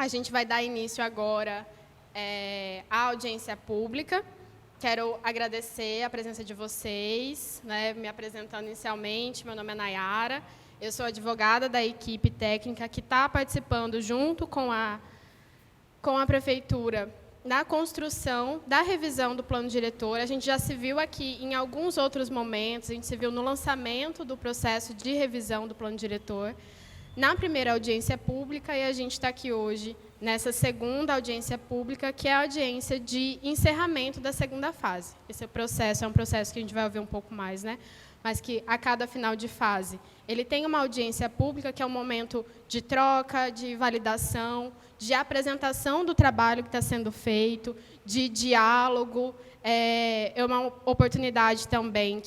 A gente vai dar início agora à audiência pública. Quero agradecer a presença de vocês, né? Me apresentando inicialmente, meu nome é Nayara, eu sou advogada da equipe técnica que está participando junto com a Prefeitura na construção da revisão do plano diretor. A gente já se viu aqui em alguns outros momentos, a gente se viu no lançamento do processo de revisão do plano diretor, na primeira audiência pública, e a gente está aqui hoje nessa segunda audiência pública, que é a audiência de encerramento da segunda fase. Esse processo é um processo que a gente vai ouvir um pouco mais, né? Mas que, a cada final de fase, ele tem uma audiência pública, que é um momento de troca, de validação, de apresentação do trabalho que está sendo feito, de diálogo. É uma oportunidade também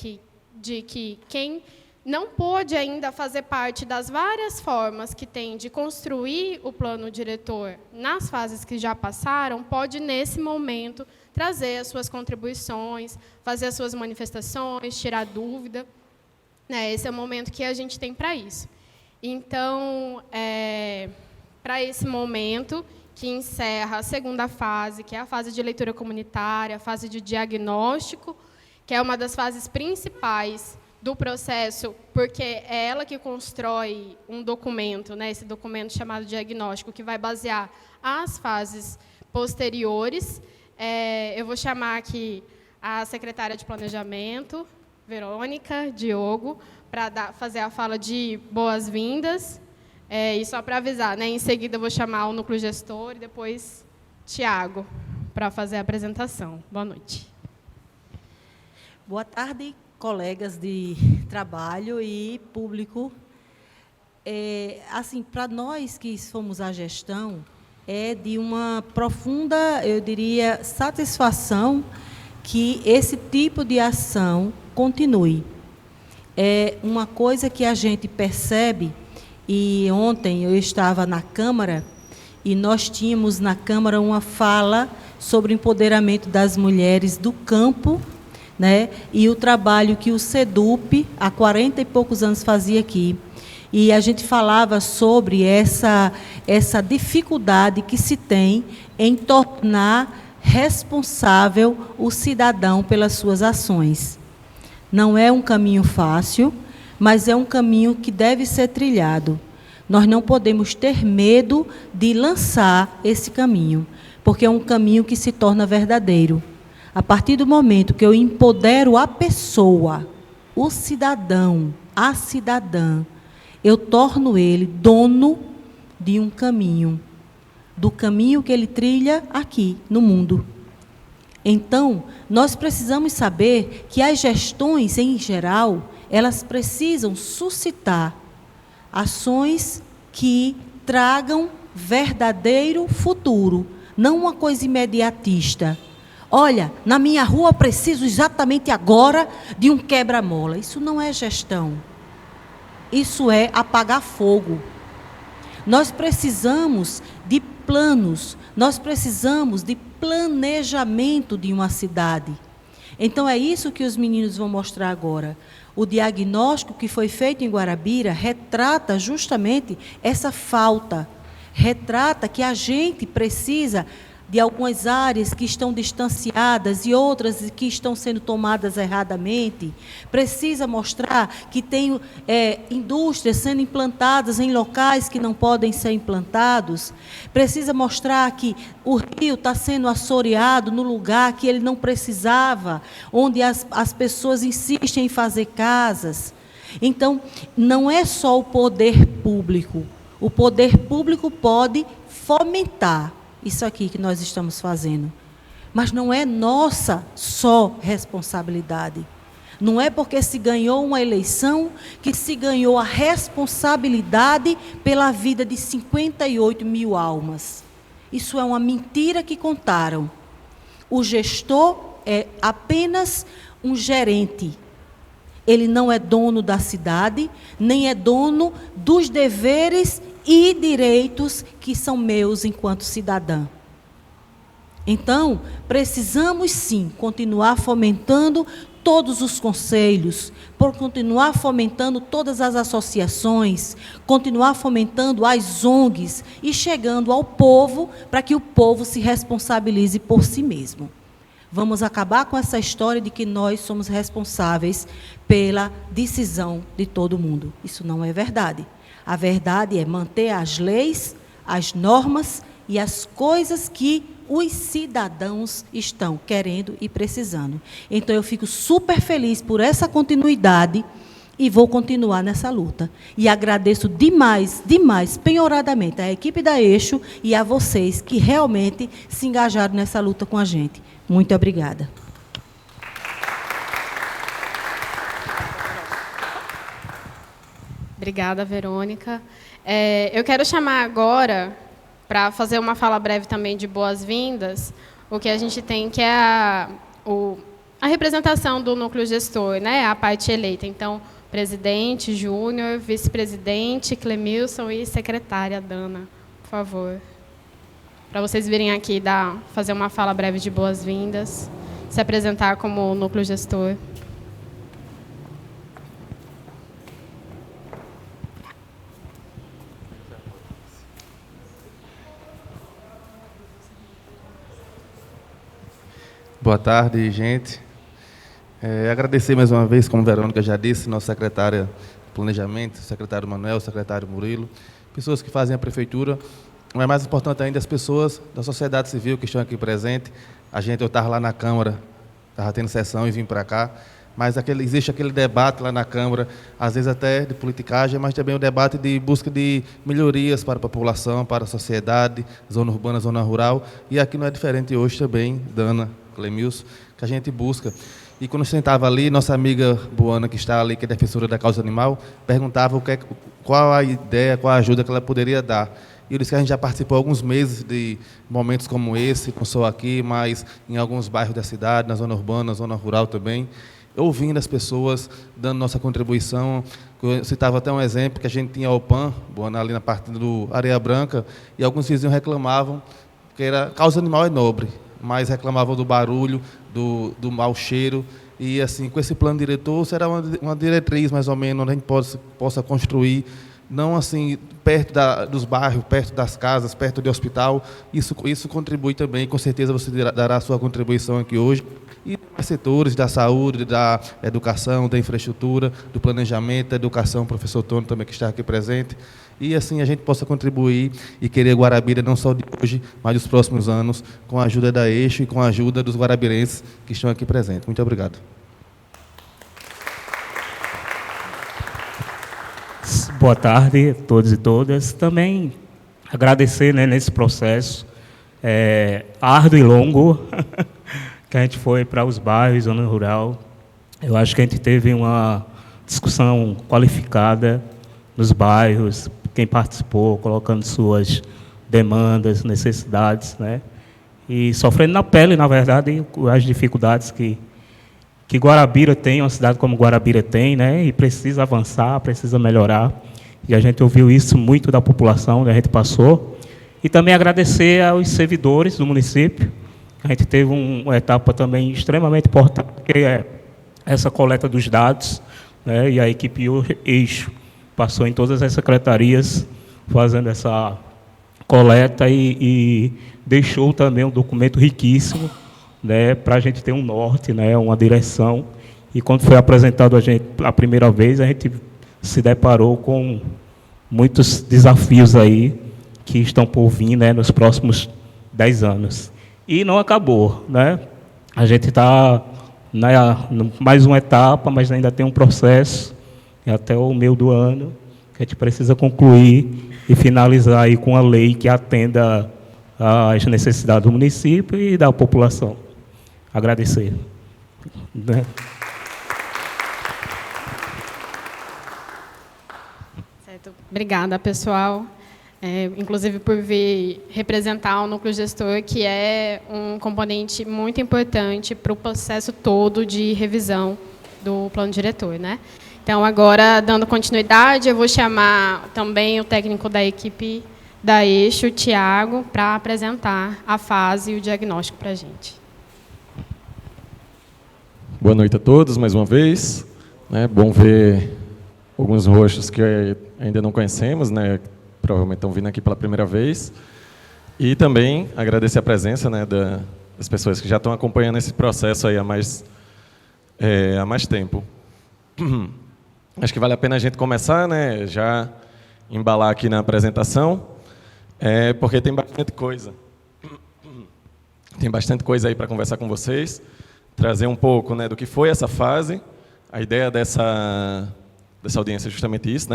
de que quem não pôde ainda fazer parte das várias formas que tem de construir o plano diretor nas fases que já passaram, pode, nesse momento, trazer as suas contribuições, fazer as suas manifestações, tirar dúvida. Esse é o momento que a gente tem para isso. Então, para esse momento, que encerra a segunda fase, que é a fase de leitura comunitária, a fase de diagnóstico, que é uma das fases principais do processo, porque é ela que constrói um documento, né, esse documento chamado diagnóstico, que vai basear as fases posteriores. Eu vou chamar aqui a secretária de Planejamento, Verônica Diogo, para fazer a fala de boas-vindas. E só para avisar, né, em seguida eu vou chamar o núcleo gestor e depois Tiago, para fazer a apresentação. Boa noite. Boa tarde, colegas de trabalho e público. Assim, para nós que somos a gestão, é de uma profunda, eu diria, satisfação que esse tipo de ação continue. É uma coisa que a gente percebe, e ontem eu estava na Câmara, e nós tínhamos na Câmara uma fala sobre o empoderamento das mulheres do campo, né, e o trabalho que o SEDUP, há 40 e poucos anos, fazia aqui. E a gente falava sobre essa dificuldade que se tem em tornar responsável o cidadão pelas suas ações. Não é um caminho fácil, mas é um caminho que deve ser trilhado. Nós não podemos ter medo de lançar esse caminho, porque é um caminho que se torna verdadeiro. A partir do momento que eu empodero a pessoa, o cidadão, a cidadã, eu torno ele dono de um caminho, do caminho que ele trilha aqui, no mundo. Então, nós precisamos saber que as gestões, em geral, elas precisam suscitar ações que tragam verdadeiro futuro, não uma coisa imediatista. Olha, na minha rua preciso exatamente agora de um quebra-mola. Isso não é gestão. Isso é apagar fogo. Nós precisamos de planos, nós precisamos de planejamento de uma cidade. Então, é isso que os meninos vão mostrar agora. O diagnóstico que foi feito em Guarabira retrata justamente essa falta. Retrata que a gente precisa de algumas áreas que estão distanciadas e outras que estão sendo tomadas erradamente. Precisa mostrar que tem indústrias sendo implantadas em locais que não podem ser implantados. Precisa mostrar que o rio está sendo assoreado no lugar que ele não precisava, onde as pessoas insistem em fazer casas. Então, não é só o poder público. O poder público pode fomentar isso aqui que nós estamos fazendo. Mas não é nossa só responsabilidade. Não é porque se ganhou uma eleição que se ganhou a responsabilidade pela vida de 58 mil almas. Isso é uma mentira que contaram. O gestor é apenas um gerente. Ele não é dono da cidade, nem é dono dos deveres e direitos que são meus enquanto cidadã. Então, precisamos sim continuar fomentando todos os conselhos, por continuar fomentando todas as associações, continuar fomentando as ONGs e chegando ao povo para que o povo se responsabilize por si mesmo. Vamos acabar com essa história de que nós somos responsáveis pela decisão de todo mundo. Isso não é verdade. A verdade é manter as leis, as normas e as coisas que os cidadãos estão querendo e precisando. Então, eu fico super feliz por essa continuidade e vou continuar nessa luta. E agradeço demais, demais, penhoradamente, à equipe da Eixo e a vocês que realmente se engajaram nessa luta com a gente. Muito obrigada. Obrigada, Verônica. Eu quero chamar agora, para fazer uma fala breve também de boas-vindas, o que a gente tem, que é a representação do núcleo gestor, né, a parte eleita. Então, presidente, Júnior, vice-presidente, Clemilson e secretária, Dana, por favor. Para vocês virem aqui fazer uma fala breve de boas-vindas, se apresentar como núcleo gestor. Boa tarde, gente. Agradecer mais uma vez, como a Verônica já disse, nossa secretária de Planejamento, secretário Manuel, secretário Murilo, pessoas que fazem a prefeitura, mas mais importante ainda, as pessoas da sociedade civil que estão aqui presentes. Eu estava lá na Câmara, estava tendo sessão e vim para cá, mas existe aquele debate lá na Câmara, às vezes até de politicagem, mas também o debate de busca de melhorias para a população, para a sociedade, zona urbana, zona rural, e aqui não é diferente hoje também, Dana, Clemilson, que a gente busca. E quando sentava ali, nossa amiga Buana, que está ali, que é defensora da causa animal, perguntava qual a ideia, qual a ajuda que ela poderia dar. E eu disse que a gente já participou alguns meses de momentos como esse, não só aqui, mas em alguns bairros da cidade, na zona urbana, na zona rural também, ouvindo as pessoas, dando nossa contribuição. Eu citava até um exemplo, que a gente tinha o PAN, Buana, ali na parte do Areia Branca, e alguns vizinhos reclamavam que a causa animal é nobre, mas reclamavam do barulho, do mau cheiro, e assim, com esse plano diretor, será uma diretriz, mais ou menos, onde a gente possa construir, não assim, perto dos bairros, perto das casas, perto do hospital. Isso contribui também, com certeza você dará a sua contribuição aqui hoje, e os setores da saúde, da educação, da infraestrutura, do planejamento, da educação, o professor Tony também que está aqui presente, e assim a gente possa contribuir e querer Guarabira não só de hoje, mas dos próximos anos, com a ajuda da Eixo e com a ajuda dos guarabirenses que estão aqui presentes. Muito obrigado. Boa tarde a todos e todas. Também agradecer, né, nesse processo árduo e longo que a gente foi para os bairros, zona rural. Eu acho que a gente teve uma discussão qualificada nos bairros, quem participou, colocando suas demandas, necessidades, né? E sofrendo na pele, na verdade, as dificuldades que Guarabira tem, uma cidade como Guarabira tem, né? E precisa avançar, precisa melhorar. E a gente ouviu isso muito da população, né? A gente passou. E também agradecer aos servidores do município. A gente teve uma etapa também extremamente importante, que é essa coleta dos dados, né? E a equipe Eixo passou em todas as secretarias fazendo essa coleta e deixou também um documento riquíssimo, né, para a gente ter um norte, né, uma direção. E quando foi apresentado a gente a primeira vez, a gente se deparou com muitos desafios aí que estão por vir, né, nos próximos 10 anos. E não acabou, né? A gente está mais uma etapa, mas ainda tem um processo até o meio do ano, que a gente precisa concluir e finalizar aí com a lei que atenda às necessidades do município e da população. Agradecer. Né? Certo. Obrigada, pessoal. Inclusive por vir representar o núcleo gestor, que é um componente muito importante para o processo todo de revisão do plano diretor, né? Então, agora, dando continuidade, eu vou chamar também o técnico da equipe da Eixo, Tiago, para apresentar a fase e o diagnóstico para a gente. Boa noite a todos, mais uma vez. Bom ver alguns rostos que ainda não conhecemos, provavelmente estão vindo aqui pela primeira vez. E também agradecer a presença das pessoas que já estão acompanhando esse processo aí há mais tempo. Acho que vale a pena a gente começar, já embalar aqui na apresentação, porque tem bastante coisa. Tem bastante coisa aí para conversar com vocês, trazer um pouco do que foi essa fase. A ideia dessa audiência é justamente isso,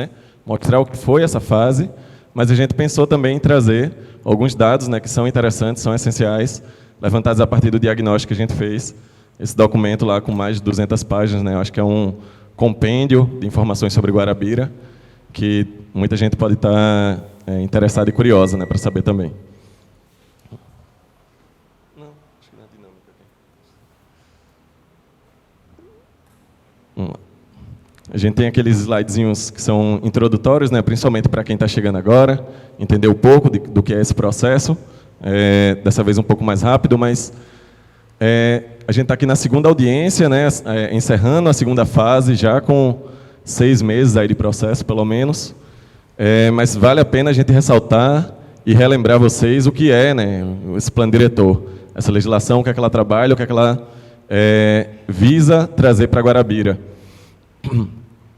mostrar o que foi essa fase, mas a gente pensou também em trazer alguns dados que são interessantes, são essenciais, levantados a partir do diagnóstico que a gente fez, esse documento lá com mais de 200 páginas, acho que é um compêndio de informações sobre Guarabira, que muita gente pode estar interessada e curiosa para saber também. A gente tem aqueles slidezinhos que são introdutórios, principalmente para quem está chegando agora, entender um pouco do que é esse processo, dessa vez um pouco mais rápido, mas a gente está aqui na segunda audiência, encerrando a segunda fase, já com 6 meses aí de processo, pelo menos, mas vale a pena a gente ressaltar e relembrar vocês o que é esse plano diretor, essa legislação, o que é que ela trabalha, o que é que ela visa trazer para Guarabira.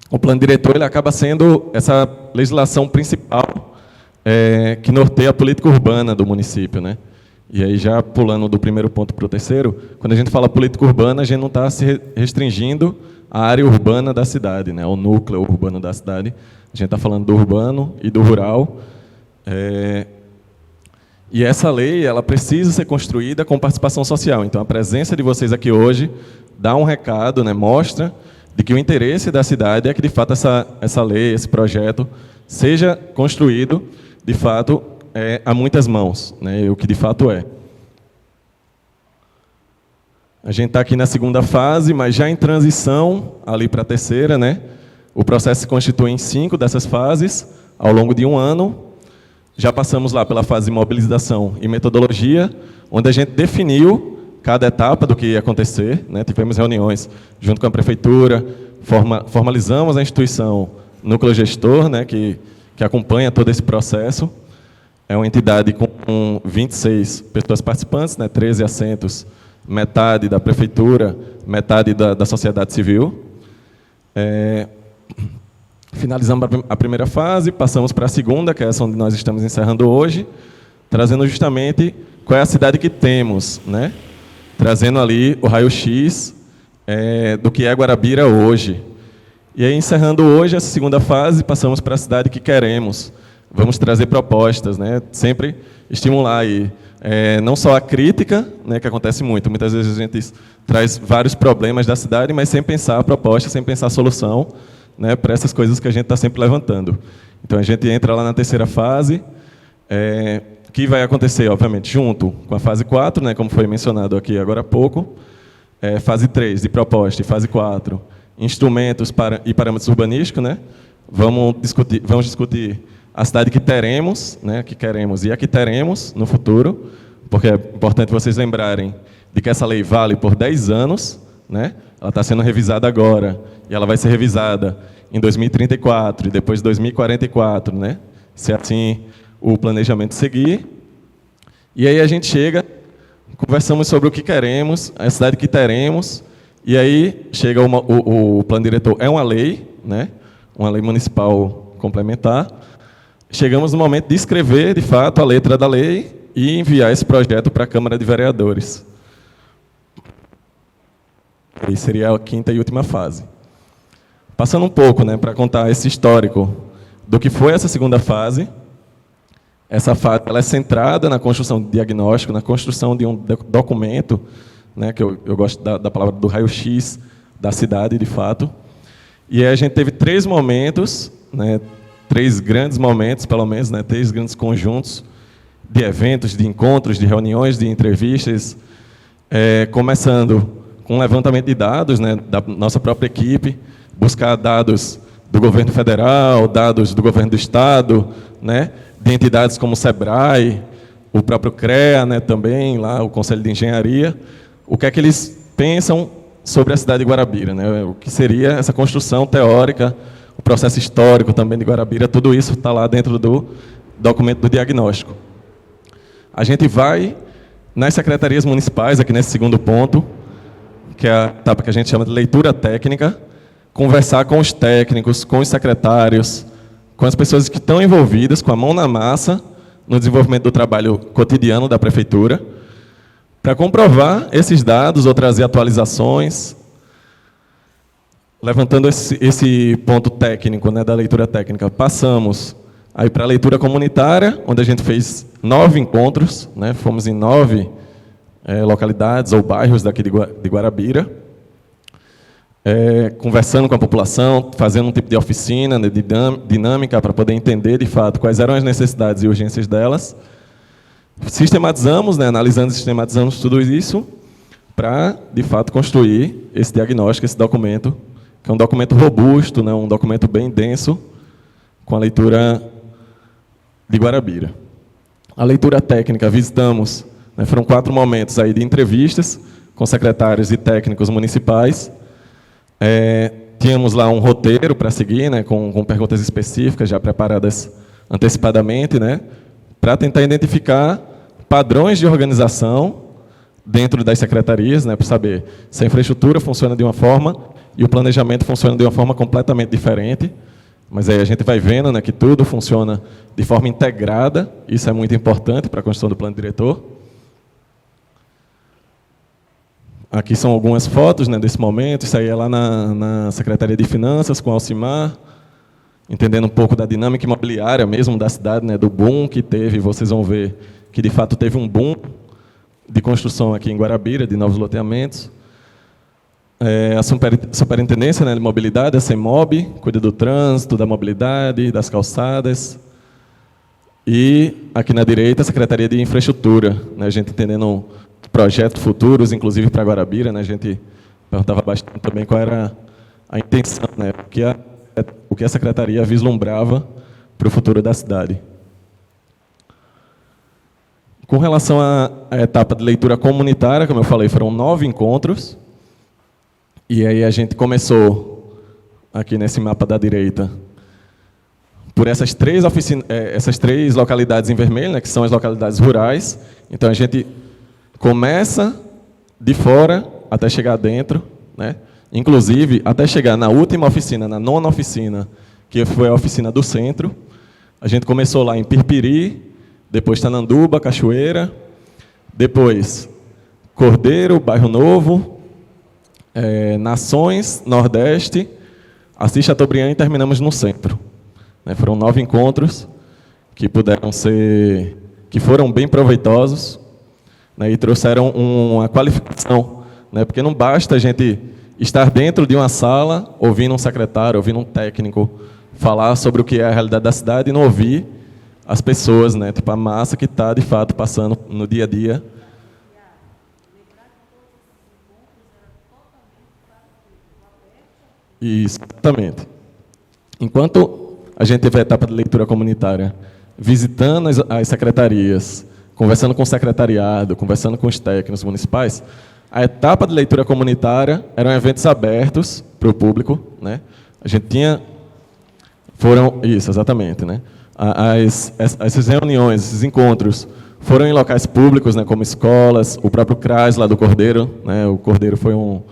O plano diretor ele acaba sendo essa legislação principal que norteia a política urbana do município, E aí, já pulando do primeiro ponto para o terceiro, quando a gente fala política urbana, a gente não está se restringindo à área urbana da cidade, ao núcleo urbano da cidade. A gente está falando do urbano e do rural. E essa lei ela precisa ser construída com participação social. Então, a presença de vocês aqui hoje dá um recado, mostra de que o interesse da cidade é que, de fato, essa lei, esse projeto, seja construído, de fato, a muitas mãos, o que de fato é. A gente está aqui na segunda fase, mas já em transição ali para a terceira, O processo se constitui em 5 dessas fases, ao longo de um ano. Já passamos lá pela fase de mobilização e metodologia, onde a gente definiu cada etapa do que ia acontecer, Tivemos reuniões junto com a prefeitura, formalizamos a instituição núcleo gestor, que acompanha todo esse processo. É uma entidade com 26 pessoas participantes, 13 assentos, metade da prefeitura, metade da sociedade civil. Finalizamos a primeira fase, passamos para a segunda, que é essa onde nós estamos encerrando hoje, trazendo justamente qual é a cidade que temos, Trazendo ali o raio-x do que é Guarabira hoje. E aí, encerrando hoje essa segunda fase, passamos para a cidade que queremos. Vamos trazer propostas, Sempre estimular aí, não só a crítica, que acontece muito. Muitas vezes a gente traz vários problemas da cidade, mas sem pensar a proposta, sem pensar a solução, para essas coisas que a gente está sempre levantando. Então, a gente entra lá na terceira fase, que vai acontecer, obviamente, junto com a fase 4, como foi mencionado aqui agora há pouco, fase 3, de proposta, e fase 4, instrumentos e parâmetros urbanísticos, Vamos discutir a cidade que teremos, que queremos e a que teremos no futuro, porque é importante vocês lembrarem de que essa lei vale por 10 anos, Ela está sendo revisada agora, e ela vai ser revisada em 2034 e depois 2044, Se assim o planejamento seguir. E aí a gente chega, conversamos sobre o que queremos, a cidade que teremos, e aí chega o plano diretor, é uma lei, Uma lei municipal complementar. Chegamos no momento de escrever, de fato, a letra da lei e enviar esse projeto para a Câmara de Vereadores. Aí seria a quinta e última fase. Passando um pouco, para contar esse histórico do que foi essa segunda fase. Essa fase ela é centrada na construção de diagnóstico, na construção de um documento, que eu gosto da palavra do raio-x da cidade, de fato. E aí a gente teve 3 momentos, 3 grandes momentos, pelo menos, 3 grandes conjuntos de eventos, de encontros, de reuniões, de entrevistas, começando com um levantamento de dados, da nossa própria equipe, buscar dados do governo federal, dados do governo do estado, né, de entidades como o SEBRAE, o próprio CREA, né, também, lá, o Conselho de Engenharia, o que é que eles pensam sobre a cidade de Guarabira, né, o que seria essa construção teórica, o processo histórico também de Guarabira, tudo isso está lá dentro do documento do diagnóstico. A gente vai nas secretarias municipais, aqui nesse segundo ponto, que é a etapa que a gente chama de leitura técnica, conversar com os técnicos, com os secretários, com as pessoas que estão envolvidas, com a mão na massa, no desenvolvimento do trabalho cotidiano da prefeitura, para comprovar esses dados ou trazer atualizações, levantando esse ponto técnico, né, da leitura técnica. Passamos aí para a leitura comunitária, onde a gente fez 9 encontros, né, fomos em 9 localidades ou bairros daqui de Guarabira, conversando com a população, fazendo um tipo de oficina, né, de dinâmica, para poder entender, de fato, quais eram as necessidades e urgências delas. Sistematizamos, né, analisando e sistematizamos tudo isso, para, de fato, construir esse diagnóstico, esse documento, que é um documento robusto, né, um documento bem denso, com a leitura de Guarabira. A leitura técnica, visitamos, né, foram 4 momentos aí de entrevistas com secretários e técnicos municipais. Tínhamos lá um roteiro para seguir, né, com perguntas específicas já preparadas antecipadamente, né, para tentar identificar padrões de organização dentro das secretarias, né, para saber se a infraestrutura funciona de uma forma e o planejamento funciona de uma forma completamente diferente. Mas aí a gente vai vendo, né, que tudo funciona de forma integrada, isso é muito importante para a construção do plano diretor. Aqui são algumas fotos, né, desse momento, isso aí é lá na Secretaria de Finanças, com o Alcimar, entendendo um pouco da dinâmica imobiliária mesmo da cidade, né, do boom que teve, vocês vão ver que de fato teve um boom de construção aqui em Guarabira, de novos loteamentos. A Superintendência, né, de Mobilidade, a CEMOB, cuida do trânsito, da mobilidade, das calçadas. E, aqui na direita, a Secretaria de Infraestrutura, né, a gente entendendo projetos futuros, inclusive para Guarabira, né, a gente perguntava bastante também qual era a intenção, né, o que a Secretaria vislumbrava para o futuro da cidade. Com relação à etapa de leitura comunitária, como eu falei, foram 9 encontros. E aí a gente começou, aqui nesse mapa da direita, por essas 3 localidades em vermelho, né, que são as localidades rurais. Então, a gente começa de fora até chegar dentro, né? Inclusive, até chegar na última oficina, na 9ª oficina, que foi a oficina do centro. A gente começou lá em Pirpiri, depois Tananduba, Cachoeira, depois Cordeiro, Bairro Novo, Nações, Nordeste, Assis Chateaubriand e terminamos no centro. Foram 9 encontros que foram bem proveitosos, né, e trouxeram uma qualificação, né, porque não basta a gente estar dentro de uma sala, ouvindo um secretário, ouvindo um técnico falar sobre o que é a realidade da cidade e não ouvir as pessoas, né, tipo a massa que está, de fato, passando no dia a dia. Isso, exatamente. Enquanto a gente teve a etapa de leitura comunitária, visitando as secretarias, conversando com o secretariado, conversando com os técnicos municipais, a etapa de leitura comunitária eram eventos abertos para o público, né? A gente tinha... Isso, exatamente, né? Essas reuniões, esses encontros, foram em locais públicos, né, como escolas, o próprio CRAS lá do Cordeiro, né? O Cordeiro foi um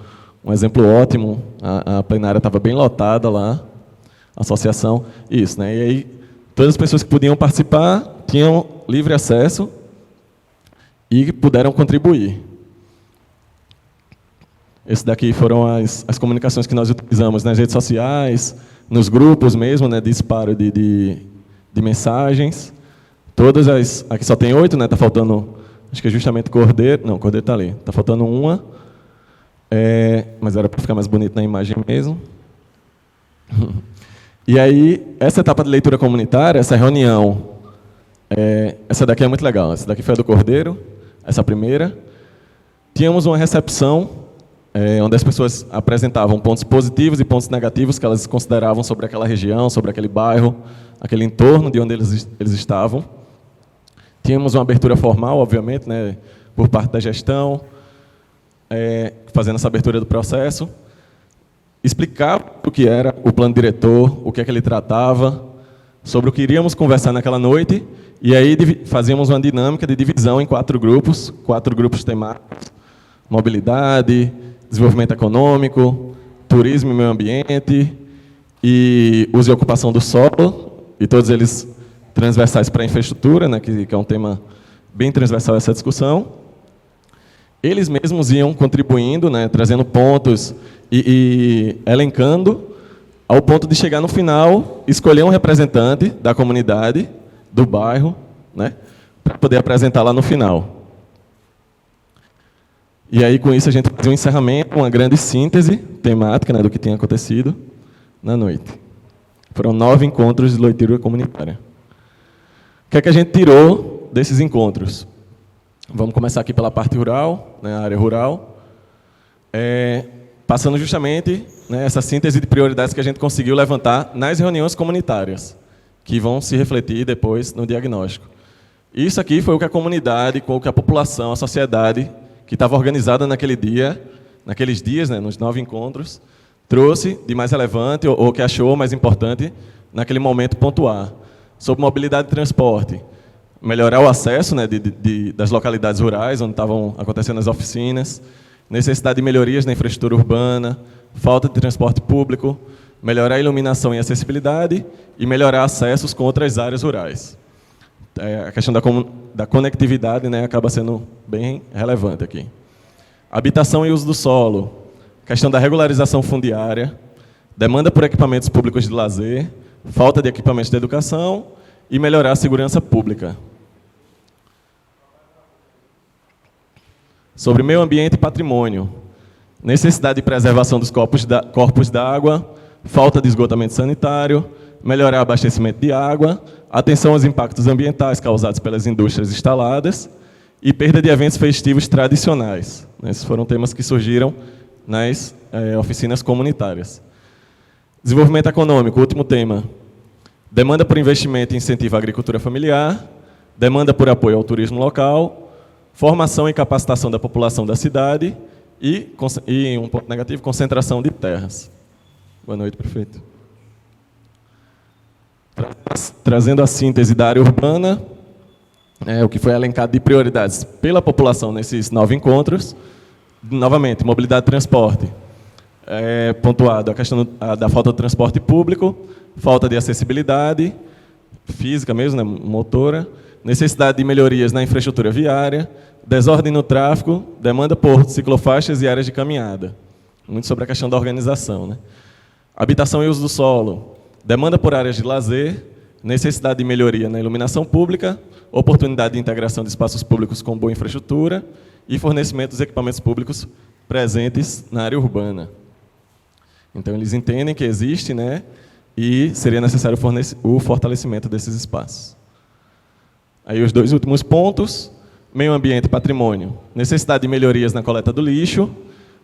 exemplo ótimo, a plenária estava bem lotada lá, a associação, isso, né? E aí, todas as pessoas que podiam participar tinham livre acesso e puderam contribuir. Esse daqui foram as comunicações que nós utilizamos nas redes sociais, nos grupos mesmo, né, de disparo de mensagens. Todas aqui só tem 8, né? Está faltando, acho que é justamente Cordeiro. Não, Cordeiro está ali. Está faltando uma. Mas era para ficar mais bonito na imagem mesmo. E aí, essa etapa de leitura comunitária, essa reunião, essa daqui é muito legal. Essa daqui foi a do Cordeiro, essa primeira. Tínhamos uma recepção onde as pessoas apresentavam pontos positivos e pontos negativos que elas consideravam sobre aquela região, sobre aquele bairro, aquele entorno de onde eles estavam. Tínhamos uma abertura formal, obviamente, né, por parte da gestão, fazendo essa abertura do processo, explicar o que era o plano diretor, o que é que ele tratava, sobre o que iríamos conversar naquela noite, e aí fazíamos uma dinâmica de divisão em 4 grupos temáticos: mobilidade, desenvolvimento econômico, turismo e meio ambiente, e uso e ocupação do solo, e todos eles transversais para a infraestrutura, né, que é um tema bem transversal a essa discussão. Eles mesmos iam contribuindo, né, trazendo pontos e elencando, ao ponto de chegar no final, escolher um representante da comunidade, do bairro, né, para poder apresentar lá no final. E aí, com isso, a gente fazia um encerramento, uma grande síntese temática, né, do que tinha acontecido na noite. Foram 9 encontros de leitura comunitária. O que é que a gente tirou desses encontros? Vamos começar aqui pela parte rural, né, a área rural, passando justamente, né, essa síntese de prioridades que a gente conseguiu levantar nas reuniões comunitárias, que vão se refletir depois no diagnóstico. Isso aqui foi o que a comunidade, o que a população, a sociedade, que estava organizada naquele dia, naqueles dias, né, nos 9 encontros, trouxe de mais relevante, ou que achou mais importante, naquele momento pontuar. Sobre mobilidade e transporte, melhorar o acesso, né, das localidades rurais, onde estavam acontecendo as oficinas, necessidade de melhorias na infraestrutura urbana, falta de transporte público, melhorar a iluminação e acessibilidade e melhorar acessos com outras áreas rurais. A questão da conectividade, né, acaba sendo bem relevante aqui. Habitação e uso do solo, questão da regularização fundiária, demanda por equipamentos públicos de lazer, falta de equipamentos de educação e melhorar a segurança pública. Sobre meio ambiente e patrimônio, necessidade de preservação dos corpos d'água, falta de esgotamento sanitário, melhorar o abastecimento de água, atenção aos impactos ambientais causados pelas indústrias instaladas e perda de eventos festivos tradicionais. Esses foram temas que surgiram nas oficinas comunitárias. Desenvolvimento econômico, último tema. Demanda por investimento e incentivo à agricultura familiar, demanda por apoio ao turismo local, formação e capacitação da população da cidade e um ponto negativo, concentração de terras. Boa noite, prefeito. Trazendo a síntese da área urbana, o que foi elencado de prioridades pela população nesses 9 encontros. Novamente, mobilidade e transporte. Pontuado a questão da falta de transporte público, falta de acessibilidade, física mesmo, né, motora, necessidade de melhorias na infraestrutura viária, desordem no tráfego, demanda por ciclofaixas e áreas de caminhada. Muito sobre a questão da organização, né? Habitação e uso do solo, demanda por áreas de lazer, necessidade de melhoria na iluminação pública, oportunidade de integração de espaços públicos com boa infraestrutura e fornecimento dos equipamentos públicos presentes na área urbana. Então, eles entendem que existe, né, e seria necessário o fortalecimento desses espaços. Aí, os 2 últimos pontos: meio ambiente e patrimônio. Necessidade de melhorias na coleta do lixo,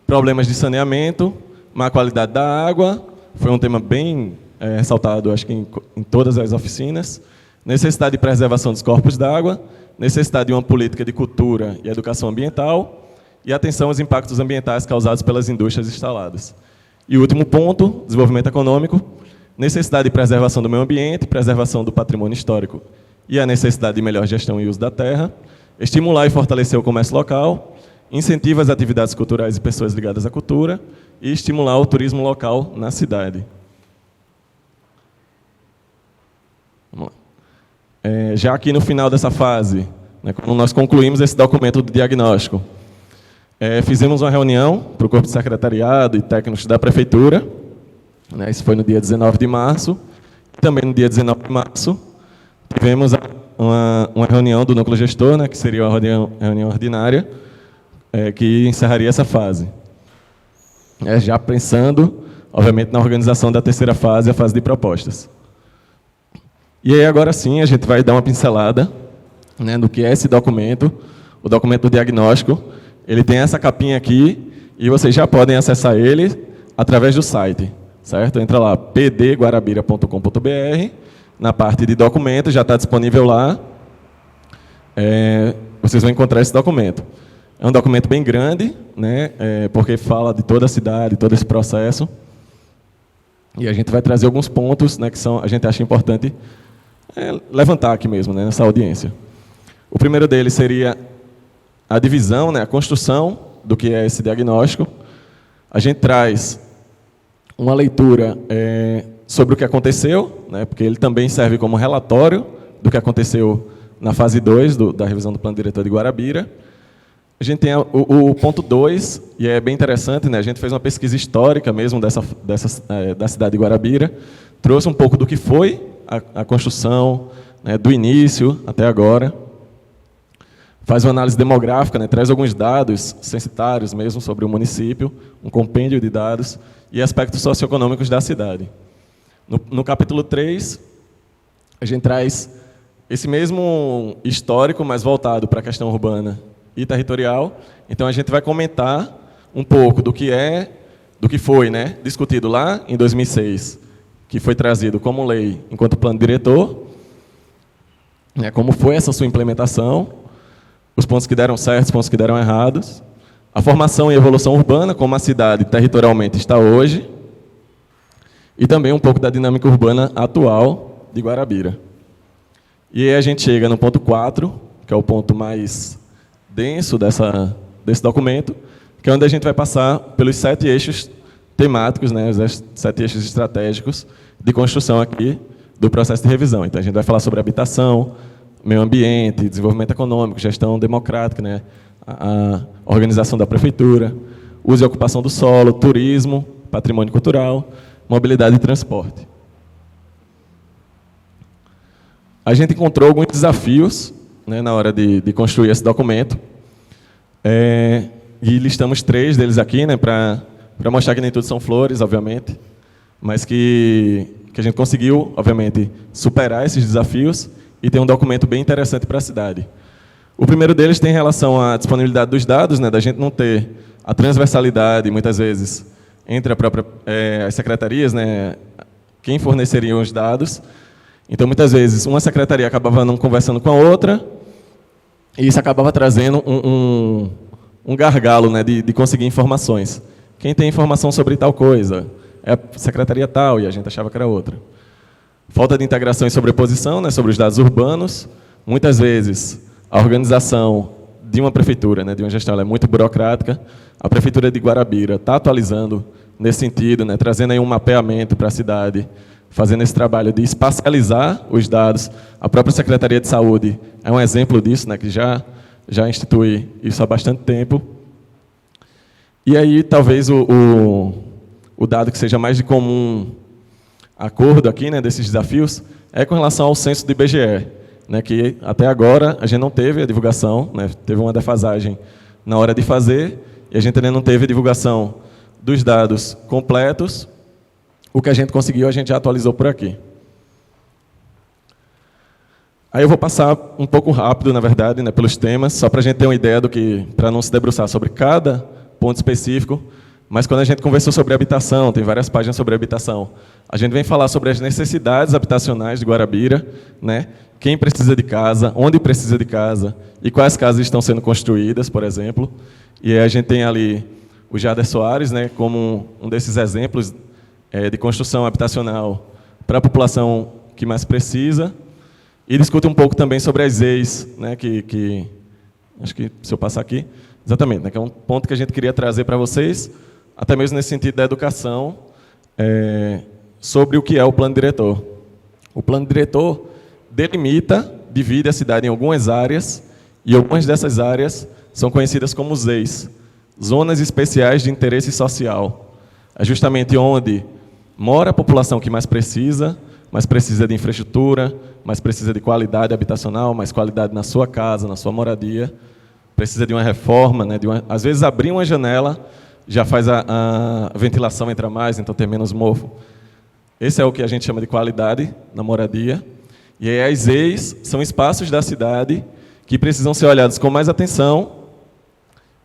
problemas de saneamento, má qualidade da água, foi um tema bem ressaltado, acho que em todas as oficinas. Necessidade de preservação dos corpos d'água, necessidade de uma política de cultura e educação ambiental, e atenção aos impactos ambientais causados pelas indústrias instaladas. E o último ponto, desenvolvimento econômico, necessidade de preservação do meio ambiente, preservação do patrimônio histórico e a necessidade de melhor gestão e uso da terra, estimular e fortalecer o comércio local, incentivar as atividades culturais e pessoas ligadas à cultura e estimular o turismo local na cidade. Vamos lá. Já aqui no final dessa fase, né, quando nós concluímos esse documento do diagnóstico, fizemos uma reunião para o corpo de secretariado e técnicos da prefeitura, né, isso foi no dia 19 de março, e também no dia 19 de março tivemos uma reunião do núcleo gestor, né, que seria uma reunião ordinária, que encerraria essa fase. Já pensando, obviamente, na organização da terceira fase, a fase de propostas. E aí, agora sim, a gente vai dar uma pincelada, né, do que é esse documento, o documento do diagnóstico. ele tem essa capinha aqui e vocês já podem acessar ele através do site, certo? Entra lá, pdguarabira.com.br, na parte de documentos, já está disponível lá. Vocês vão encontrar esse documento. É um documento bem grande, né? Porque fala de toda a cidade, todo esse processo. E a gente vai trazer alguns pontos, né, que a gente acha importante levantar aqui mesmo, né, nessa audiência. O primeiro deles seria a divisão, né, a construção do que é esse diagnóstico. A gente traz uma leitura sobre o que aconteceu, né, porque ele também serve como relatório do que aconteceu na fase 2 da revisão do Plano Diretor de Guarabira. A gente tem o ponto 2, e é bem interessante, né? A gente fez uma pesquisa histórica mesmo da cidade de Guarabira, trouxe um pouco do que foi a construção, né, do início até agora, faz uma análise demográfica, né, traz alguns dados censitários mesmo sobre o município, um compêndio de dados e aspectos socioeconômicos da cidade. No capítulo 3, a gente traz esse mesmo histórico, mas voltado para a questão urbana e territorial. Então, a gente vai comentar um pouco do que foi, né, discutido lá em 2006, que foi trazido como lei enquanto plano diretor, né, como foi essa sua implementação, os pontos que deram certo, os pontos que deram errados, a formação e evolução urbana, como a cidade territorialmente está hoje, e também um pouco da dinâmica urbana atual de Guarabira. E aí a gente chega no ponto 4, que é o ponto mais denso desse documento, que é onde a gente vai passar pelos 7 eixos temáticos, né, os 7 eixos estratégicos de construção aqui do processo de revisão. Então, a gente vai falar sobre habitação, meio ambiente, desenvolvimento econômico, gestão democrática, né, a organização da prefeitura, uso e ocupação do solo, turismo, patrimônio cultural, mobilidade e transporte. A gente encontrou alguns desafios, né, na hora de construir esse documento, e listamos 3 deles aqui, né, para mostrar que nem tudo são flores, obviamente, mas que a gente conseguiu, obviamente, superar esses desafios e ter um documento bem interessante para a cidade. O primeiro deles tem relação à disponibilidade dos dados, né, da gente não ter a transversalidade, muitas vezes, entre as secretarias, né, quem forneceria os dados. Então, muitas vezes, uma secretaria acabava não conversando com a outra, e isso acabava trazendo um gargalo, né, de conseguir informações. Quem tem informação sobre tal coisa? É a secretaria tal, e a gente achava que era outra. Falta de integração e sobreposição, né, sobre os dados urbanos. Muitas vezes, a organização de uma prefeitura, né, de uma gestão, ela é muito burocrática. A Prefeitura de Guarabira está atualizando nesse sentido, né, trazendo aí um mapeamento para a cidade, fazendo esse trabalho de espacializar os dados. A própria Secretaria de Saúde é um exemplo disso, né, que já institui isso há bastante tempo. E aí, talvez, o dado que seja mais de comum acordo aqui, né, desses desafios, é com relação ao censo do IBGE, né, que até agora a gente não teve a divulgação, né, teve uma defasagem na hora de fazer, e a gente ainda não teve a divulgação dos dados completos. O que a gente conseguiu, a gente já atualizou por aqui. Aí eu vou passar um pouco rápido, na verdade, né, pelos temas, só para a gente ter uma ideia do que, para não se debruçar sobre cada ponto específico, mas quando a gente conversou sobre habitação, tem várias páginas sobre habitação, a gente vem falar sobre as necessidades habitacionais de Guarabira, né, quem precisa de casa, onde precisa de casa, e quais casas estão sendo construídas, por exemplo. E aí a gente tem ali o Jader Soares, né, como um desses exemplos de construção habitacional para a população que mais precisa, e discute um pouco também sobre as EIs, né, que acho que, se eu passar aqui, exatamente, né, que é um ponto que a gente queria trazer para vocês, até mesmo nesse sentido da educação, sobre o que é o plano diretor. O plano diretor delimita, divide a cidade em algumas áreas, e algumas dessas áreas são conhecidas como ZEIs, Zonas Especiais de Interesse Social. É justamente onde mora a população que mais precisa de infraestrutura, mais precisa de qualidade habitacional, mais qualidade na sua casa, na sua moradia, precisa de uma reforma, né, às vezes abrir uma janela já faz a ventilação entrar mais, então tem menos mofo. Esse é o que a gente chama de qualidade na moradia. E aí as EIs são espaços da cidade que precisam ser olhados com mais atenção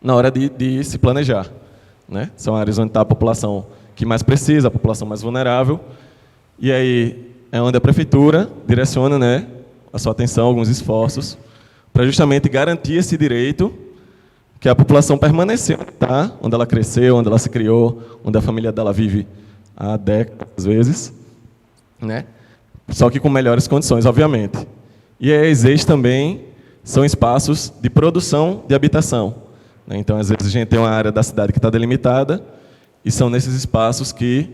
na hora de se planejar, né? São áreas onde está a população que mais precisa, a população mais vulnerável, e aí é onde a prefeitura direciona, né, a sua atenção, alguns esforços, para justamente garantir esse direito que a população permaneceu, tá? Onde ela cresceu, onde ela se criou, onde a família dela vive há décadas, às vezes, né? Só que com melhores condições, obviamente. E a ESEs também são espaços de produção de habitação, né? Então, às vezes, a gente tem uma área da cidade que está delimitada, e são nesses espaços que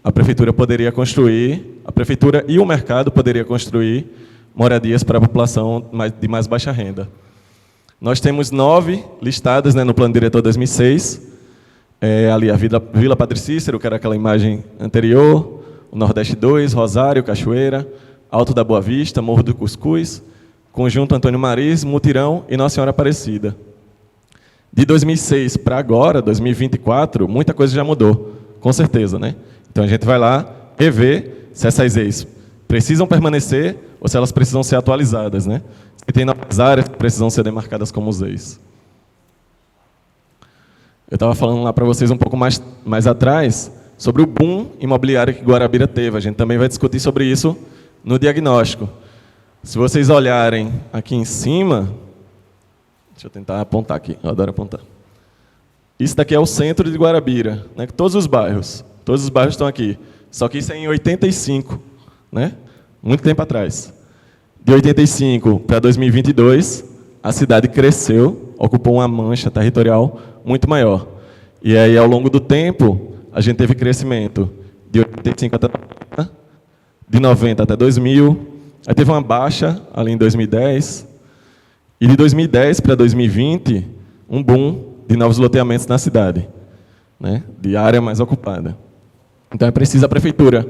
a prefeitura poderia construir, a prefeitura e o mercado poderia construir moradias para a população de mais baixa renda. Nós temos 9 listadas, né, no Plano Diretor 2006, ali a Vila Padre Cícero, que era aquela imagem anterior, o Nordeste 2, Rosário, Cachoeira, Alto da Boa Vista, Morro do Cuscuz, Conjunto Antônio Mariz, Mutirão e Nossa Senhora Aparecida. De 2006 para agora, 2024, muita coisa já mudou, com certeza, né? Então a gente vai lá rever se essas EIs precisam permanecer ou se elas precisam ser atualizadas, né? Se tem novas áreas que precisam ser demarcadas como EIs. Eu estava falando lá para vocês um pouco mais atrás sobre o boom imobiliário que Guarabira teve. A gente também vai discutir sobre isso no diagnóstico. Se vocês olharem aqui em cima, deixa eu tentar apontar aqui, eu adoro apontar. Isso daqui é o centro de Guarabira, né? Todos os bairros estão aqui. Só que isso é em 85, né? Muito tempo atrás. De 85 para 2022, a cidade cresceu, ocupou uma mancha territorial muito maior. E aí, ao longo do tempo, a gente teve crescimento de 85 até 90, de 90 até 2000, aí teve uma baixa ali em 2010, e de 2010 para 2020, um boom de novos loteamentos na cidade, né, de área mais ocupada. Então, é preciso a prefeitura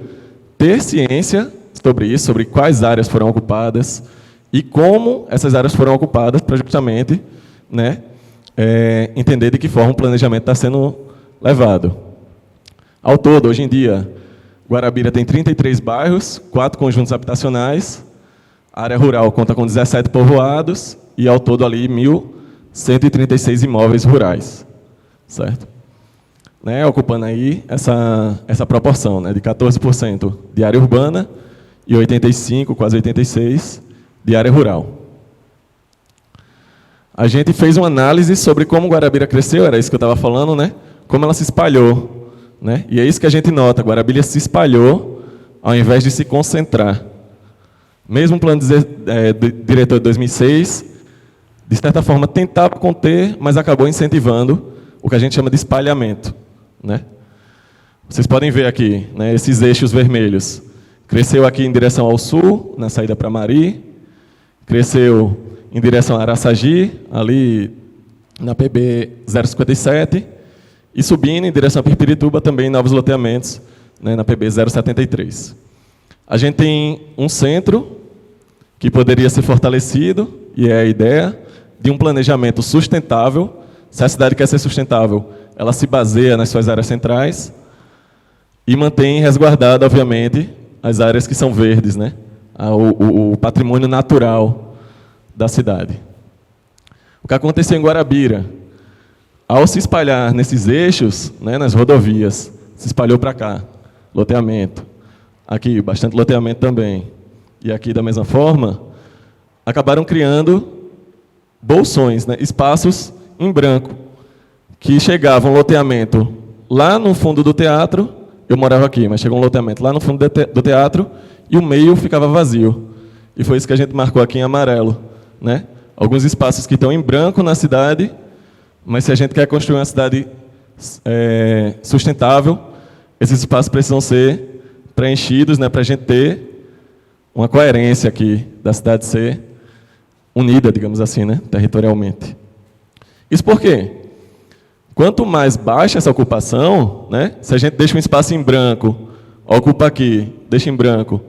ter ciência sobre isso, sobre quais áreas foram ocupadas e como essas áreas foram ocupadas para justamente, né, entender de que forma o planejamento está sendo levado. Ao todo, hoje em dia, Guarabira tem 33 bairros, 4 conjuntos habitacionais, a área rural conta com 17 povoados e, ao todo, ali 1.136 imóveis rurais, certo? Né, ocupando aí essa proporção, né, de 14% de área urbana e 85%, quase 86%, de área rural. A gente fez uma análise sobre como Guarabira cresceu, era isso que eu estava falando, né? Como ela se espalhou, né? E é isso que a gente nota, Guarabira se espalhou ao invés de se concentrar. Mesmo o Plano Diretor de 2006, de certa forma, tentava conter, mas acabou incentivando o que a gente chama de espalhamento, né? Vocês podem ver aqui, né, esses eixos vermelhos. Cresceu aqui em direção ao sul, na saída para Mari. Cresceu em direção a Araçagi, ali na PB 057. E subindo em direção a Pirpirituba, também novos loteamentos, né, na PB 073. A gente tem um centro que poderia ser fortalecido, e é a ideia de um planejamento sustentável. Se a cidade quer ser sustentável, ela se baseia nas suas áreas centrais e mantém resguardada, obviamente, as áreas que são verdes, né? O patrimônio natural da cidade. O que aconteceu em Guarabira? Ao se espalhar nesses eixos, né, nas rodovias, se espalhou para cá, loteamento. Aqui, bastante loteamento também. E aqui, da mesma forma, acabaram criando bolsões, né, espaços em branco, que chegavam loteamento lá no fundo do teatro. Eu morava aqui, mas chegou um loteamento lá no fundo do teatro e o meio ficava vazio. E foi isso que a gente marcou aqui em amarelo, né? Alguns espaços que estão em branco na cidade, mas se a gente quer construir uma cidade sustentável, esses espaços precisam ser preenchidos, né, para a gente ter uma coerência aqui da cidade ser unida, digamos assim, né, territorialmente. Isso por quê? Quanto mais baixa essa ocupação, né, se a gente deixa um espaço em branco, ocupa aqui, deixa em branco,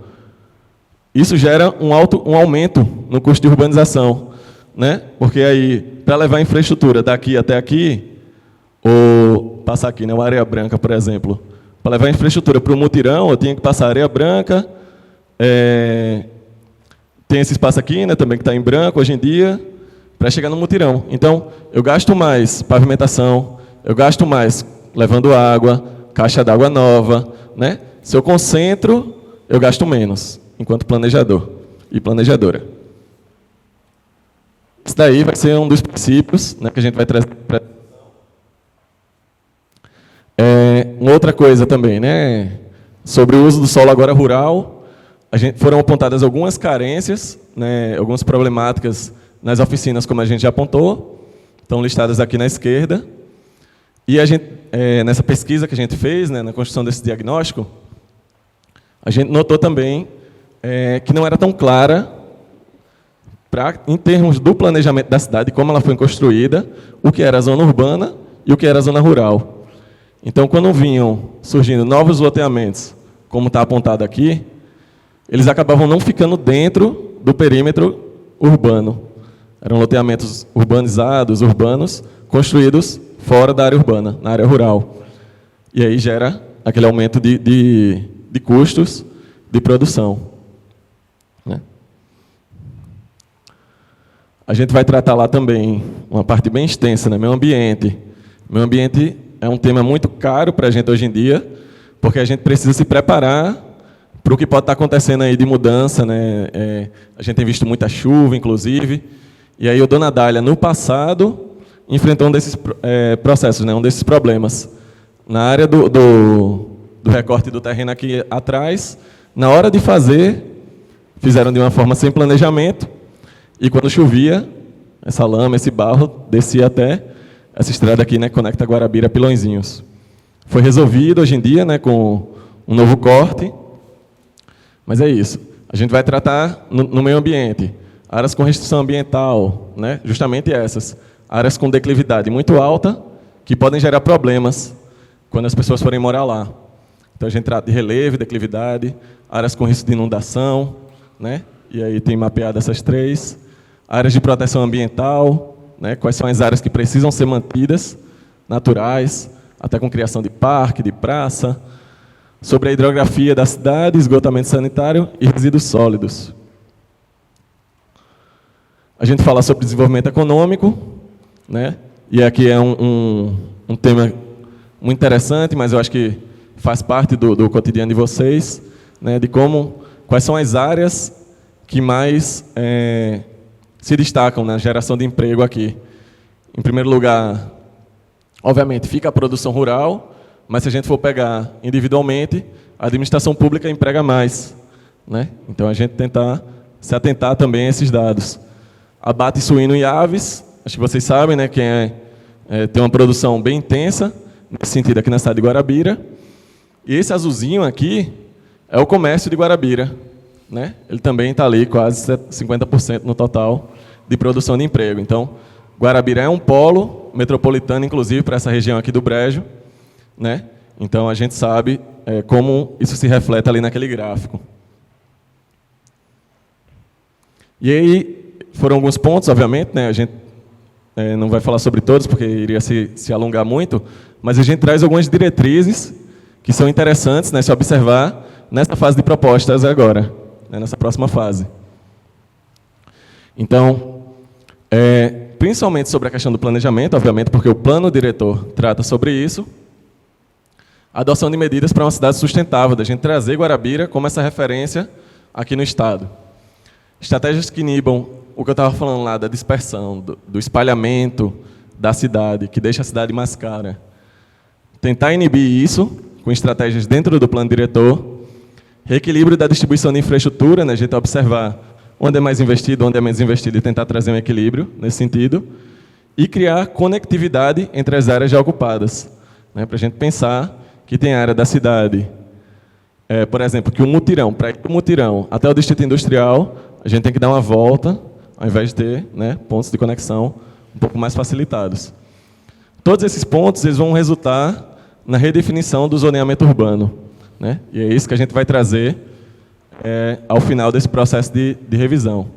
isso gera um aumento no custo de urbanização, né? Porque aí, para levar a infraestrutura daqui até aqui, ou passar aqui, né, uma areia branca, por exemplo, para levar a infraestrutura para o mutirão, eu tinha que passar areia branca, tem esse espaço aqui, né, também que está em branco hoje em dia, para chegar no mutirão. Então, eu gasto mais pavimentação, eu gasto mais levando água, caixa d'água nova, né? Se eu concentro, eu gasto menos, enquanto planejador e planejadora. Isso daí vai ser um dos princípios, né, que a gente vai trazer para... Uma outra coisa também, né, sobre o uso do solo agora rural, foram apontadas algumas carências, né, algumas problemáticas nas oficinas, como a gente já apontou, estão listadas aqui na esquerda. E a gente, nessa pesquisa que a gente fez, né, na construção desse diagnóstico, a gente notou também que não era tão clara, em termos do planejamento da cidade, como ela foi construída, o que era a zona urbana e o que era a zona rural. Então, quando vinham surgindo novos loteamentos, como está apontado aqui, eles acabavam não ficando dentro do perímetro urbano. Eram loteamentos urbanizados, urbanos, construídos fora da área urbana, na área rural. E aí gera aquele aumento de custos de produção, né? A gente vai tratar lá também uma parte bem extensa, né? Meio ambiente. Meio ambiente é um tema muito caro para a gente hoje em dia, porque a gente precisa se preparar para o que pode estar acontecendo aí de mudança, né? A gente tem visto muita chuva, inclusive, e aí o Dona Dália, no passado, enfrentou um desses processos, né? Um desses problemas. Na área do recorte do terreno aqui atrás, na hora de fazer, fizeram de uma forma sem planejamento, e quando chovia, essa lama, esse barro, descia até essa estrada aqui, né, conecta Guarabira a Pilõezinhos. Foi resolvido hoje em dia, né, com um novo corte, mas é isso. A gente vai tratar no meio ambiente, áreas com restrição ambiental, né, justamente essas, áreas com declividade muito alta, que podem gerar problemas quando as pessoas forem morar lá. Então a gente trata de relevo, declividade, áreas com risco de inundação, né, e aí tem mapeado essas três. Áreas de proteção ambiental, né, quais são as áreas que precisam ser mantidas, naturais, até com criação de parque, de praça. Sobre a hidrografia da cidade, esgotamento sanitário e resíduos sólidos. A gente fala sobre desenvolvimento econômico, né, e aqui é um tema muito interessante, mas eu acho que faz parte do cotidiano de vocês, né, de quais são as áreas que mais se destacam na geração de emprego aqui. Em primeiro lugar, obviamente, fica a produção rural, mas se a gente for pegar individualmente, a administração pública emprega mais, né? Então, a gente tentar se atentar também a esses dados. Abate suíno e aves, acho que vocês sabem, né, quem tem uma produção bem intensa, nesse sentido aqui na cidade de Guarabira. E esse azulzinho aqui é o comércio de Guarabira, né? Ele também está ali quase 50% no total de produção de emprego. Então, Guarabira é um polo metropolitano, inclusive, para essa região aqui do Brejo, né? Então, a gente sabe como isso se reflete ali naquele gráfico. E aí, foram alguns pontos, obviamente, né? A gente não vai falar sobre todos, porque iria se alongar muito, mas a gente traz algumas diretrizes que são interessantes, né, se observar nessa fase de propostas agora, né, nessa próxima fase. Então, principalmente sobre a questão do planejamento, obviamente, porque o plano diretor trata sobre isso, a adoção de medidas para uma cidade sustentável, da gente trazer Guarabira como essa referência aqui no Estado. Estratégias que inibam o que eu estava falando lá, da dispersão, do espalhamento da cidade, que deixa a cidade mais cara. Tentar inibir isso com estratégias dentro do plano diretor, reequilíbrio da distribuição de infraestrutura, né, a gente observar onde é mais investido, onde é menos investido e tentar trazer um equilíbrio nesse sentido, e criar conectividade entre as áreas já ocupadas, né, para a gente pensar que tem área da cidade, por exemplo, que o mutirão, para ir do mutirão até o distrito industrial, a gente tem que dar uma volta, ao invés de ter, né, pontos de conexão um pouco mais facilitados. Todos esses pontos eles vão resultar na redefinição do zoneamento urbano, né? E é isso que a gente vai trazer ao final desse processo de revisão.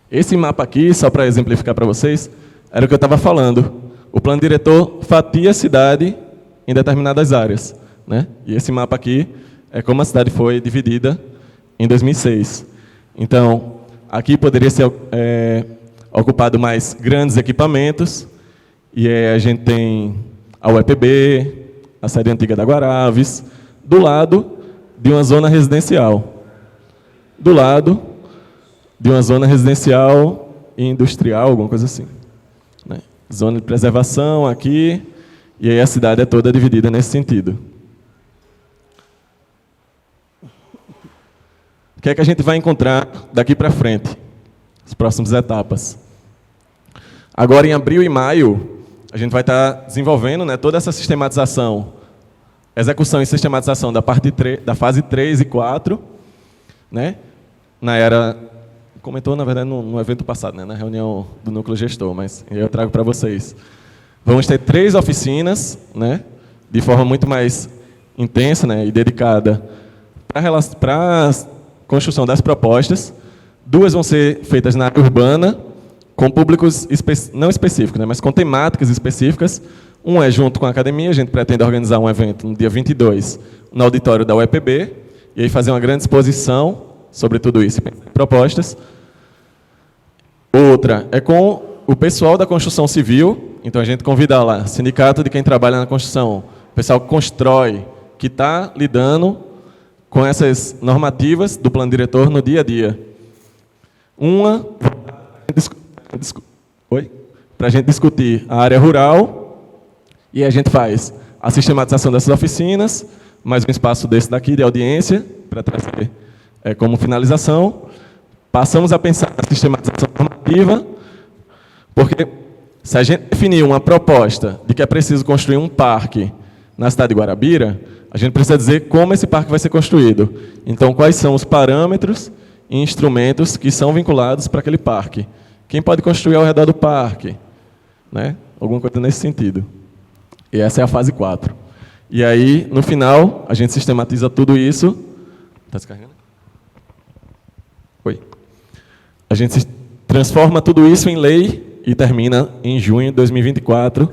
Esse mapa aqui, só para exemplificar para vocês, era o que eu estava falando. O plano diretor fatia a cidade em determinadas áreas, né? E esse mapa aqui é como a cidade foi dividida em 2006. Então, aqui poderia ser ocupado mais grandes equipamentos. E aí a gente tem a UEPB, a sede antiga da Guaraves, do lado de uma zona residencial. Do lado de uma zona residencial e industrial, alguma coisa assim, né? Zona de preservação aqui, e aí a cidade é toda dividida nesse sentido. O que é que a gente vai encontrar daqui para frente? As próximas etapas. Agora, em abril e maio, a gente vai estar desenvolvendo, né, toda essa sistematização, execução e sistematização da fase 3 e 4, né? Comentou, na verdade, no evento passado, né, na reunião do núcleo gestor, mas eu trago para vocês. Vamos ter 3 oficinas, né, de forma muito mais intensa, né, e dedicada para a construção das propostas. 2 vão ser feitas na área urbana, com públicos não específicos, né, mas com temáticas específicas. Um é junto com a academia, a gente pretende organizar um evento no dia 22, no auditório da UEPB, e aí fazer uma grande exposição sobre tudo isso, propostas. Outra é com o pessoal da construção civil, então a gente convida lá, sindicato de quem trabalha na construção, o pessoal que constrói, que está lidando com essas normativas do plano diretor no dia a dia. Uma, para a gente discutir a área rural, e a gente faz a sistematização dessas oficinas, mais um espaço desse daqui de audiência, para trazer como finalização. Passamos a pensar na sistematização normativa, porque se a gente definir uma proposta de que é preciso construir um parque na cidade de Guarabira, a gente precisa dizer como esse parque vai ser construído. Então, quais são os parâmetros e instrumentos que são vinculados para aquele parque. Quem pode construir ao redor do parque? Né? Alguma coisa nesse sentido. E essa é a fase 4. E aí, no final, a gente sistematiza tudo isso. Está descarregando? Oi. A gente transforma tudo isso em lei e termina em junho de 2024,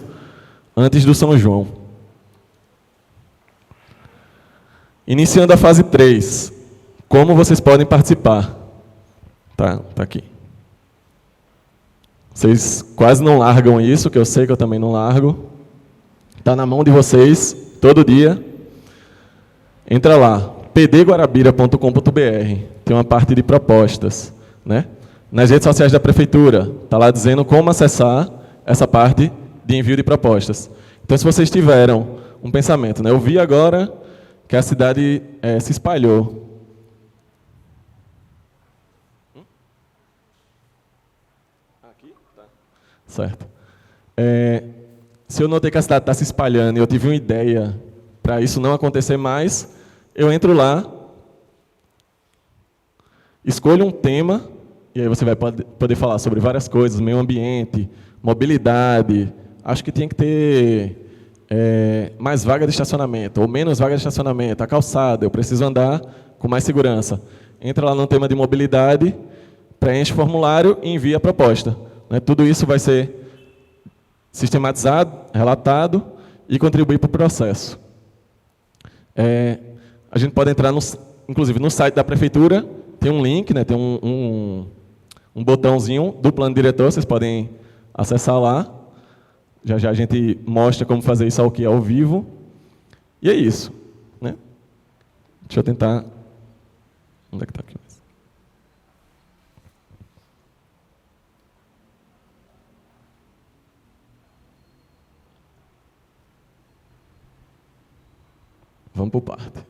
antes do São João. Iniciando a fase 3. Como vocês podem participar? Tá aqui. Vocês quase não largam isso, que eu sei que eu também não largo. Está na mão de vocês, todo dia. Entra lá, pdguarabira.com.br. Tem uma parte de propostas, né? Nas redes sociais da prefeitura, está lá dizendo como acessar essa parte de envio de propostas. Então, se vocês tiveram um pensamento, né? Eu vi agora que a cidade se espalhou. Aqui? Tá. Certo. Se eu notei que a cidade está se espalhando e eu tive uma ideia para isso não acontecer mais, eu entro lá, escolho um tema, e aí você vai poder falar sobre várias coisas, meio ambiente, mobilidade. Acho que tinha que ter mais vaga de estacionamento, ou menos vaga de estacionamento, a calçada, eu preciso andar com mais segurança. Entra lá no tema de mobilidade, preenche o formulário e envia a proposta. Né? Tudo isso vai ser sistematizado, relatado e contribuir para o processo. A gente pode entrar, inclusive, no site da prefeitura, tem um link, né, tem um botãozinho do plano diretor, vocês podem acessar lá. Já já a gente mostra como fazer isso aqui ao vivo. E é isso. Né? Deixa eu tentar... Onde é que está aqui? Vamos por parte.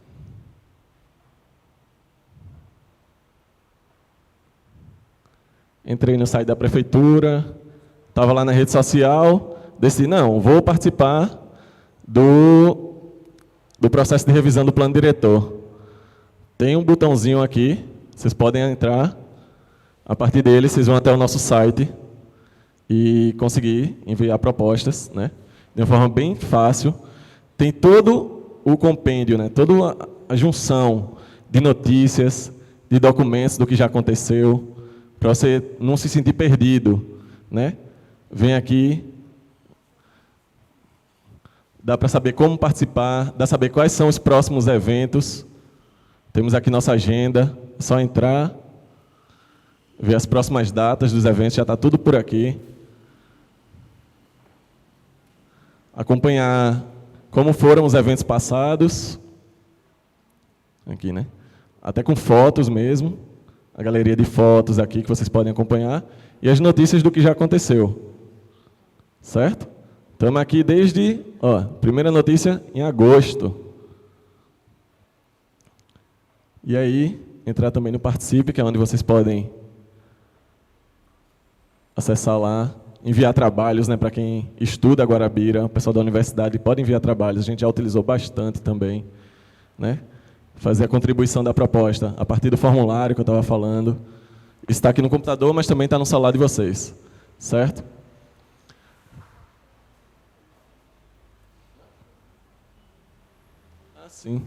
Entrei no site da prefeitura, estava lá na rede social, decidi, não, vou participar do processo de revisão do plano diretor. Tem um botãozinho aqui, vocês podem entrar, a partir dele vocês vão até o nosso site e conseguir enviar propostas, né, de uma forma bem fácil. Tem todo o compêndio, né, toda a junção de notícias, de documentos do que já aconteceu, para você não se sentir perdido, né? Vem aqui, dá para saber como participar, dá para saber quais são os próximos eventos. Temos aqui nossa agenda, é só entrar ver as próximas datas dos eventos, já está tudo por aqui. Acompanhar como foram os eventos passados. Aqui, né? Até com fotos mesmo. A galeria de fotos aqui que vocês podem acompanhar. E as notícias do que já aconteceu. Certo? Estamos aqui desde, primeira notícia em agosto. E aí, entrar também no Participe, que é onde vocês podem acessar lá, enviar trabalhos, né, para quem estuda Guarabira, o pessoal da universidade pode enviar trabalhos, a gente já utilizou bastante também, né? Fazer a contribuição da proposta a partir do formulário que eu estava falando. Está aqui no computador, mas também está no celular de vocês, certo? Sim.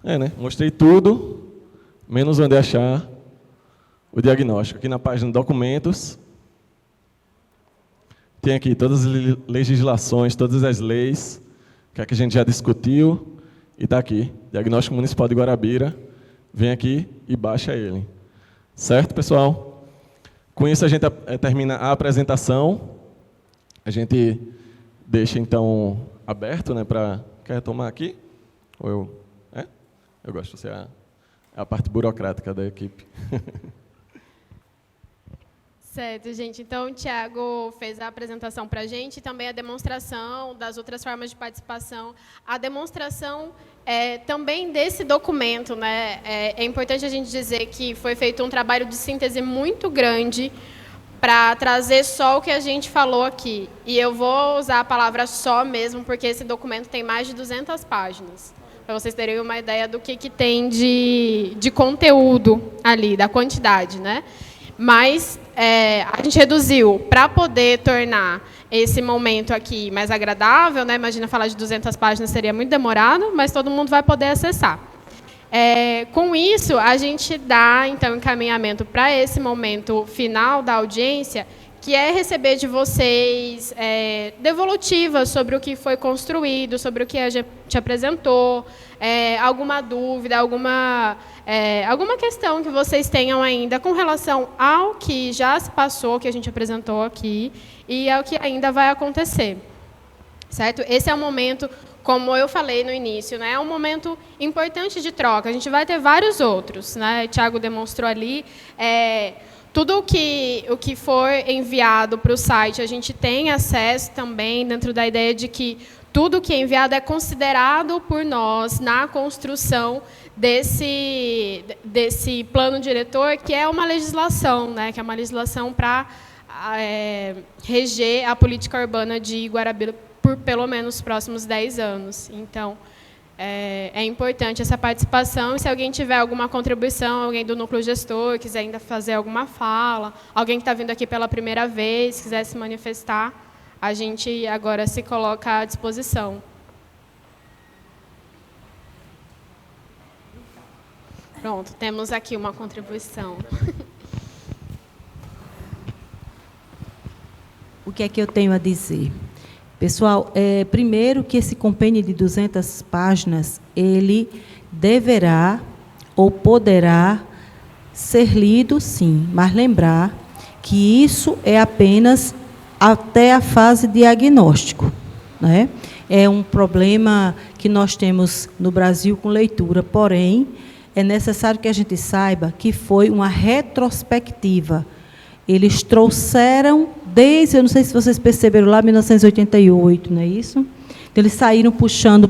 Né? Mostrei tudo, menos onde achar o diagnóstico. Aqui na página Documentos, tem aqui todas as legislações, todas as leis, que a gente já discutiu, e está aqui, Diagnóstico Municipal de Guarabira. Vem aqui e baixa ele. Certo, pessoal? Com isso, a gente termina a apresentação. A gente deixa, então, aberto, né, para... Quer retomar aqui? Ou eu... Eu gosto, você é a parte burocrática da equipe. Certo, gente. Então, o Thiago fez a apresentação para a gente e também a demonstração das outras formas de participação. A demonstração também desse documento, né? É importante a gente dizer que foi feito um trabalho de síntese muito grande para trazer só o que a gente falou aqui. E eu vou usar a palavra só mesmo, porque esse documento tem mais de 200 páginas. Para vocês terem uma ideia do que tem de conteúdo ali, da quantidade, né? Mas a gente reduziu para poder tornar esse momento aqui mais agradável, né? Imagina falar de 200 páginas, seria muito demorado, mas todo mundo vai poder acessar. Com isso, a gente dá, então, encaminhamento para esse momento final da audiência, que é receber de vocês devolutivas sobre o que foi construído, sobre o que a gente apresentou, alguma dúvida, alguma questão que vocês tenham ainda com relação ao que já se passou, que a gente apresentou aqui, e ao que ainda vai acontecer. Certo? Esse é o momento, como eu falei no início, né, é um momento importante de troca. A gente vai ter vários outros, né? O Thiago demonstrou ali. Tudo o que for enviado para o site, a gente tem acesso também, dentro da ideia de que tudo que é enviado é considerado por nós na construção desse plano diretor, que é uma legislação, né, que é uma legislação para reger a política urbana de Guarabira por pelo menos os próximos 10 anos. Então, é importante essa participação, e se alguém tiver alguma contribuição, alguém do núcleo gestor, quiser ainda fazer alguma fala, alguém que está vindo aqui pela primeira vez, quiser se manifestar, a gente agora se coloca à disposição. Pronto, temos aqui uma contribuição. O que é que eu tenho a dizer? Pessoal, primeiro que esse compêndio de 200 páginas, ele deverá ou poderá ser lido, sim, mas lembrar que isso é apenas até a fase diagnóstico, né? É um problema que nós temos no Brasil com leitura, porém, é necessário que a gente saiba que foi uma retrospectiva. Eles trouxeram desde, eu não sei se vocês perceberam, lá 1988, não é isso? Então, eles saíram puxando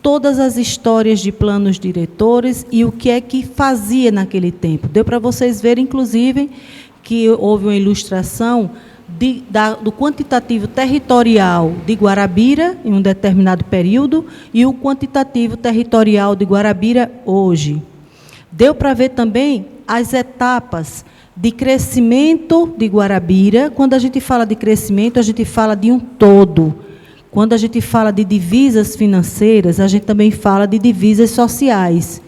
todas as histórias de planos diretores e o que é que fazia naquele tempo. Deu para vocês verem, inclusive, que houve uma ilustração do quantitativo territorial de Guarabira, em um determinado período, e o quantitativo territorial de Guarabira hoje. Deu para ver também as etapas de crescimento de Guarabira. Quando a gente fala de crescimento, a gente fala de um todo. Quando a gente fala de divisas financeiras, a gente também fala de divisas sociais.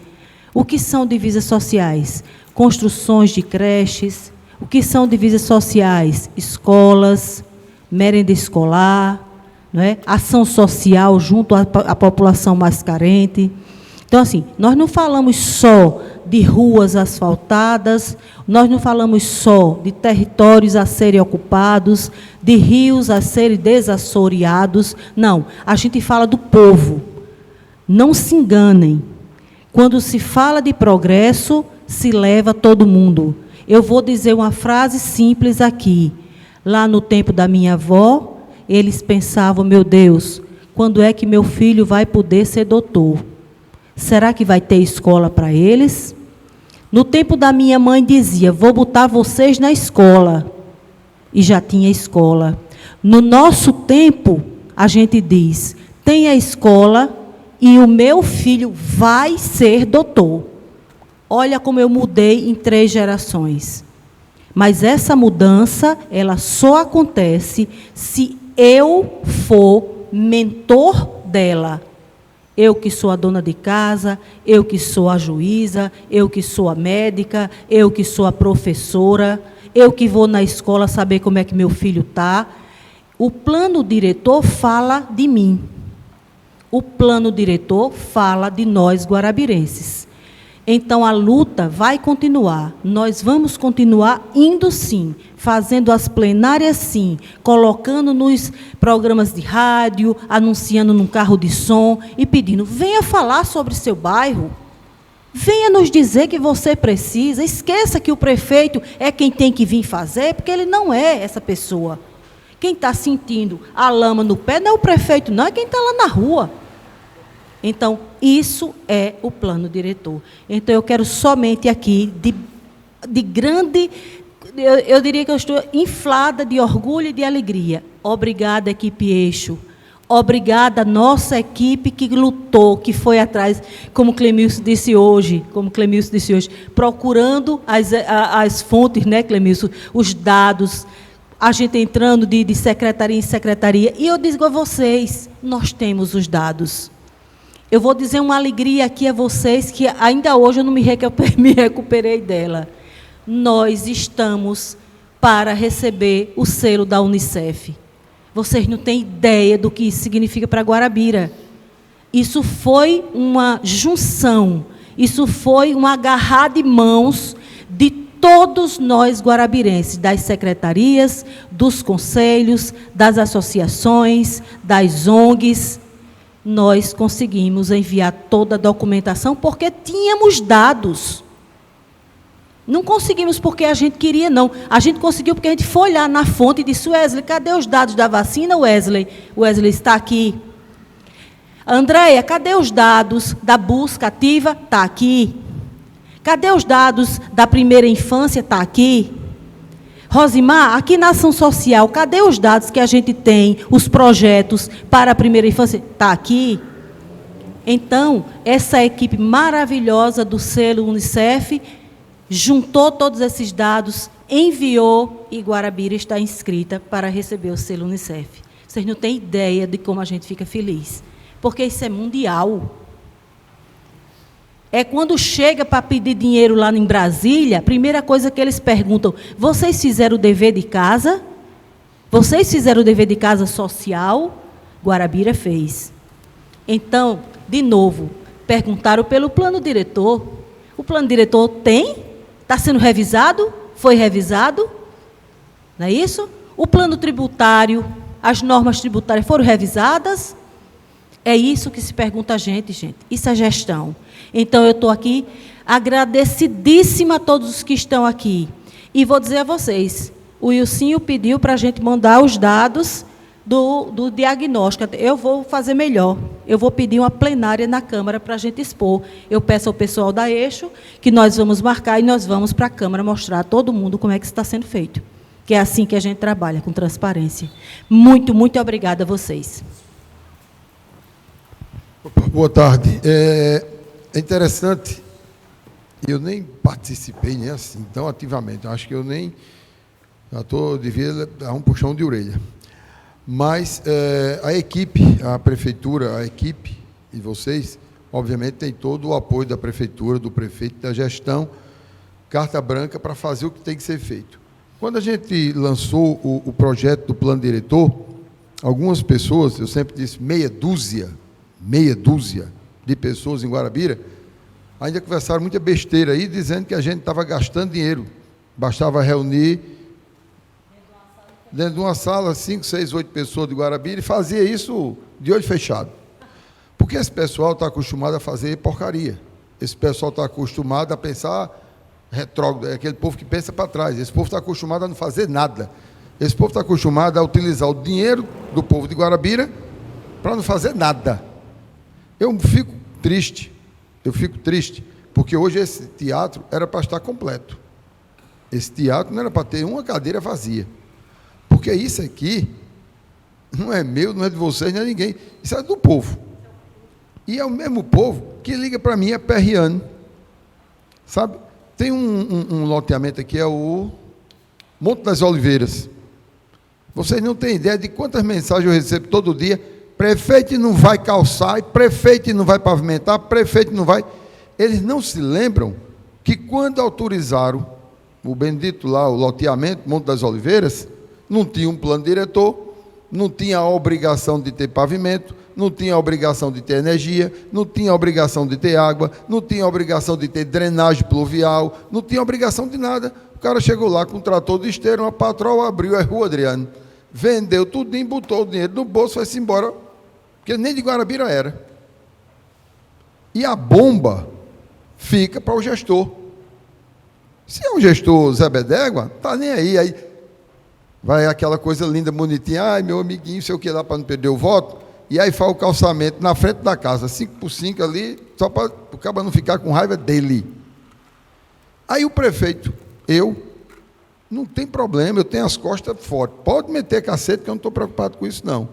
O que são divisas sociais? Construções de creches. O que são divisas sociais? Escolas, merenda escolar, não é? Ação social junto à população mais carente. Então, assim, nós não falamos só de ruas asfaltadas, nós não falamos só de territórios a serem ocupados, de rios a serem desassoreados. Não, a gente fala do povo. Não se enganem. Quando se fala de progresso, se leva todo mundo. Eu vou dizer uma frase simples aqui. Lá no tempo da minha avó, eles pensavam, meu Deus, quando é que meu filho vai poder ser doutor? Será que vai ter escola para eles? No tempo da minha mãe dizia, vou botar vocês na escola. E já tinha escola. No nosso tempo, a gente diz, tem a escola e o meu filho vai ser doutor. Olha como eu mudei em 3 gerações. Mas essa mudança, ela só acontece se eu for mentor dela. Eu que sou a dona de casa, eu que sou a juíza, eu que sou a médica, eu que sou a professora, eu que vou na escola saber como é que meu filho está. O plano diretor fala de mim. O plano diretor fala de nós guarabirenses. Então, a luta vai continuar. Nós vamos continuar indo, sim, fazendo as plenárias, sim, colocando nos programas de rádio, anunciando num carro de som e pedindo, venha falar sobre seu bairro, venha nos dizer que você precisa, esqueça que o prefeito é quem tem que vir fazer, porque ele não é essa pessoa. Quem está sentindo a lama no pé não é o prefeito, não, é quem está lá na rua. Então, isso é o plano diretor. Então, eu quero somente aqui, de grande, eu diria que eu estou inflada de orgulho e de alegria. Obrigada, equipe Eixo. Obrigada, nossa equipe que lutou, que foi atrás, como Clemilson disse hoje, procurando as fontes, né, Clemilson, os dados, a gente entrando de secretaria em secretaria. E eu digo a vocês, nós temos os dados. Eu vou dizer uma alegria aqui a vocês, que ainda hoje eu não me recuperei dela. Nós estamos para receber o selo da Unicef. Vocês não têm ideia do que isso significa para Guarabira. Isso foi uma junção, isso foi um agarrar de mãos de todos nós guarabirenses, das secretarias, dos conselhos, das associações, das ONGs. Nós conseguimos enviar toda a documentação porque tínhamos dados. Não conseguimos porque a gente queria, não. A gente conseguiu porque a gente foi lá na fonte e disse, Wesley, cadê os dados da vacina, Wesley? Wesley está aqui. Andréia, cadê os dados da busca ativa? Está aqui. Cadê os dados da primeira infância? Está aqui. Rosimar, aqui na ação social, cadê os dados que a gente tem, os projetos para a primeira infância? Está aqui. Então, essa equipe maravilhosa do selo Unicef juntou todos esses dados, enviou e Guarabira está inscrita para receber o selo Unicef. Vocês não têm ideia de como a gente fica feliz, porque isso é mundial. É quando chega para pedir dinheiro lá em Brasília, a primeira coisa que eles perguntam, vocês fizeram o dever de casa? Vocês fizeram o dever de casa social? Guarabira fez. Então, de novo, perguntaram pelo plano diretor. O plano diretor tem? Está sendo revisado? Foi revisado? Não é isso? O plano tributário, as normas tributárias foram revisadas? É isso que se pergunta a gente. Isso é gestão. Então, eu estou aqui agradecidíssima a todos os que estão aqui. E vou dizer a vocês, o Ilcinho pediu para a gente mandar os dados do diagnóstico. Eu vou fazer melhor. Eu vou pedir uma plenária na Câmara para a gente expor. Eu peço ao pessoal da Eixo que nós vamos marcar e nós vamos para a Câmara mostrar a todo mundo como é que isso está sendo feito. Que é assim que a gente trabalha, com transparência. Muito, muito obrigada a vocês. Boa tarde. É interessante, eu nem participei nem assim, tão ativamente. Acho que eu nem... devia dar um puxão de orelha. Mas a equipe, a prefeitura, a equipe e vocês, obviamente, tem todo o apoio da prefeitura, do prefeito, da gestão, carta branca para fazer o que tem que ser feito. Quando a gente lançou o projeto do plano diretor, algumas pessoas, eu sempre disse meia dúzia, de pessoas em Guarabira, ainda conversaram muita besteira aí, dizendo que a gente estava gastando dinheiro. Bastava reunir dentro de uma sala 5, 6, 8 pessoas de Guarabira e fazia isso de olho fechado. Porque esse pessoal está acostumado a fazer porcaria. Esse pessoal está acostumado a pensar retrógrado, é aquele povo que pensa para trás. Esse povo está acostumado a não fazer nada. Esse povo está acostumado a utilizar o dinheiro do povo de Guarabira para não fazer nada. Eu fico triste, porque hoje esse teatro era para estar completo. Esse teatro não era para ter uma cadeira vazia. Porque isso aqui não é meu, não é de vocês, não é de ninguém. Isso é do povo. E é o mesmo povo que liga para mim, é perriano. Sabe? Tem um loteamento aqui, é o Monte das Oliveiras. Vocês não têm ideia de quantas mensagens eu recebo todo dia. Prefeito não vai calçar, prefeito não vai pavimentar, prefeito não vai... Eles não se lembram que quando autorizaram o bendito lá, o loteamento, Monte das Oliveiras, não tinha um plano diretor, não tinha a obrigação de ter pavimento, não tinha a obrigação de ter energia, não tinha a obrigação de ter água, não tinha a obrigação de ter drenagem pluvial, não tinha obrigação de nada. O cara chegou lá com um trator de esteira, uma patroa, abriu a rua, Adriano, vendeu tudinho, botou o dinheiro no bolso, foi-se embora, porque nem de Guarabira era. E a bomba fica para o gestor. Se é um gestor Zé Bedégua, está nem aí. Aí vai aquela coisa linda, bonitinha, ai, meu amiguinho, sei o que lá, para não perder o voto, e aí faz o calçamento na frente da casa, 5x5 ali, só para o cara não ficar com raiva dele. Aí o prefeito, não tem problema, eu tenho as costas fortes, pode meter cacete, que eu não estou preocupado com isso, não.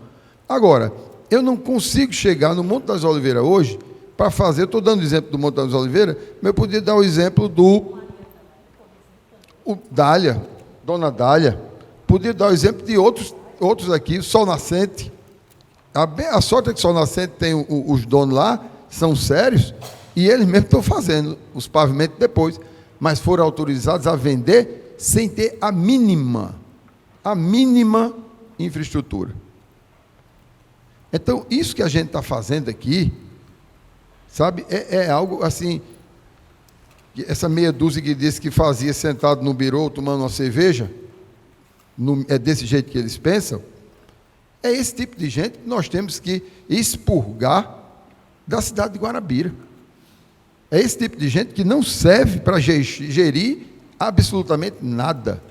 Agora, eu não consigo chegar no Monte das Oliveiras hoje, para fazer, estou dando exemplo do Monte das Oliveiras, mas eu podia dar o exemplo do Dália, Dona Dália, podia dar o exemplo de outros aqui, Sol Nascente. A sorte é que Sol Nascente tem os donos lá, são sérios, e eles mesmos estão fazendo os pavimentos depois, mas foram autorizados a vender sem ter a mínima infraestrutura. Então, isso que a gente está fazendo aqui, sabe, é algo assim, essa meia dúzia que disse que fazia sentado no birô, tomando uma cerveja, é desse jeito que eles pensam, é esse tipo de gente que nós temos que expurgar da cidade de Guarabira. É esse tipo de gente que não serve para gerir absolutamente nada.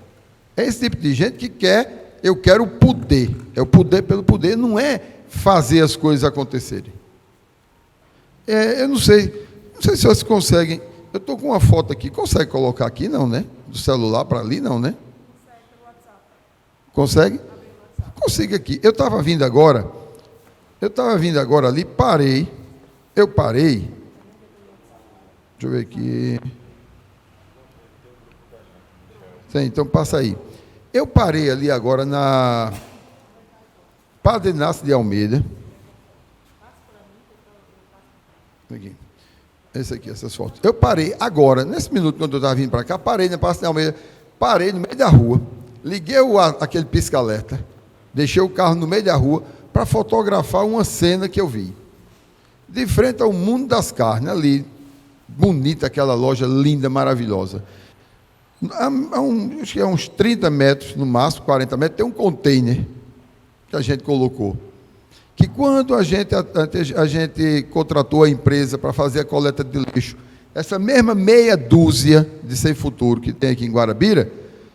É esse tipo de gente que eu quero o poder. É o poder pelo poder, não é fazer as coisas acontecerem. Eu não sei se vocês conseguem. Eu estou com uma foto aqui, consegue colocar aqui? Não, né? Do celular para ali, não, né? Consegue? Consigo aqui. Eu estava vindo agora ali, eu parei. Deixa eu ver aqui. Sim, então passa aí. Eu parei ali agora na Padre Inácio de Almeida. Aqui. Esse aqui, essas fotos. Eu parei agora, nesse minuto, quando eu estava vindo para cá, parei na Praça de Almeida, parei no meio da rua, liguei aquele pisca-alerta, deixei o carro no meio da rua para fotografar uma cena que eu vi. De frente ao Mundo das Carnes, ali, bonita aquela loja, linda, maravilhosa. Acho que é uns 30 metros, no máximo, 40 metros, tem um container que a gente colocou. Que quando a gente contratou a empresa para fazer a coleta de lixo, essa mesma meia dúzia de Sem Futuro que tem aqui em Guarabira,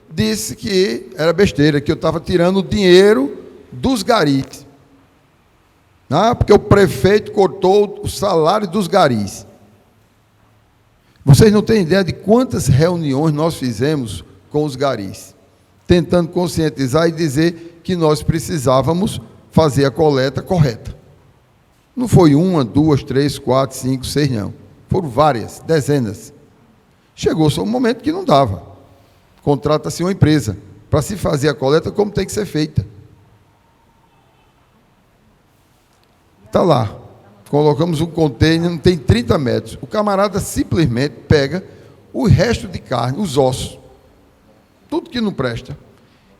disse que era besteira, que eu estava tirando o dinheiro dos garis. Porque o prefeito cortou o salário dos garis. Vocês não têm ideia de quantas reuniões nós fizemos com os garis, tentando conscientizar e dizer que nós precisávamos fazer a coleta correta. Não foi 1, 2, 3, 4, 5, 6, não. Foram várias, dezenas. Chegou-se um momento que não dava. Contrata-se uma empresa para se fazer a coleta como tem que ser feita. Está lá. Colocamos um container, não tem 30 metros. O camarada simplesmente pega o resto de carne, os ossos, tudo que não presta,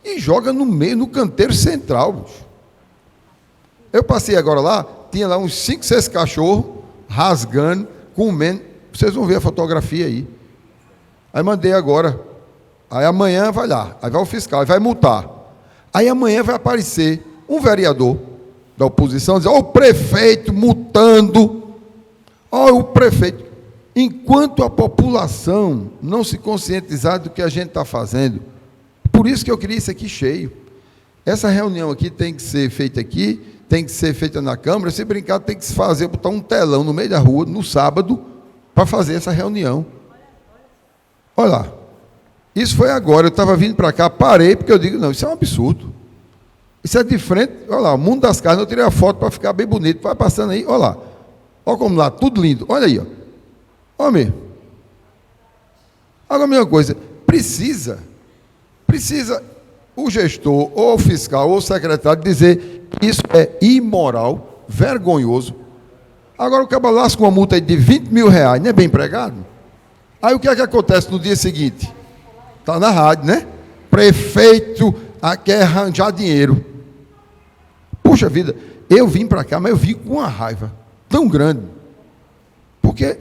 e joga no meio, no canteiro central. Eu passei agora lá, tinha lá uns 5, 6 cachorros rasgando, comendo. Vocês vão ver a fotografia aí. Aí mandei agora. Aí amanhã vai lá, aí vai o fiscal, aí vai multar. Aí amanhã vai aparecer um vereador da oposição, dizer, ó, o prefeito multando, ó, o prefeito. Enquanto a população não se conscientizar do que a gente está fazendo, por isso que eu queria isso aqui cheio. Essa reunião aqui tem que ser feita aqui, tem que ser feita na Câmara, se brincar tem que se fazer, botar um telão no meio da rua, no sábado, para fazer essa reunião. Olha lá. Isso foi agora, eu estava vindo para cá, parei, porque eu digo, não, isso é um absurdo. Isso é de frente, olha lá, o mundo das casas, eu tirei a foto para ficar bem bonito, vai passando aí, olha lá. Olha como lá, tudo lindo, olha aí, ó. Olha, agora a mesma coisa, precisa o gestor, ou o fiscal, ou o secretário dizer que isso é imoral, vergonhoso. Agora o cara lasca uma multa aí de 20 mil reais, não é bem empregado? Aí o que é que acontece no dia seguinte? Está na rádio, né? Prefeito quer arranjar dinheiro. Puxa vida, eu vim para cá, mas eu vim com uma raiva tão grande. Porque,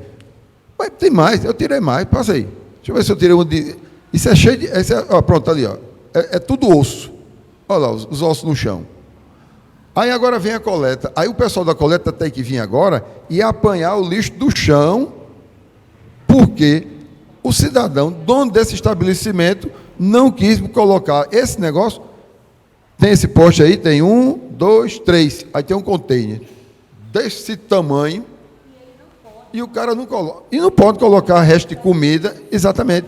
mas tem mais, eu tirei mais, passa aí. Deixa eu ver se eu tirei um de... Isso é cheio de... ó, pronto, ali, ó. É tudo osso. Olha lá, os ossos no chão. Aí agora vem a coleta. Aí o pessoal da coleta tem que vir agora e apanhar o lixo do chão, porque o cidadão, dono desse estabelecimento, não quis colocar esse negócio. Tem esse poste aí, tem 1, 2, 3. Aí tem um container desse tamanho. E o cara não coloca. E não pode colocar resto de comida, exatamente.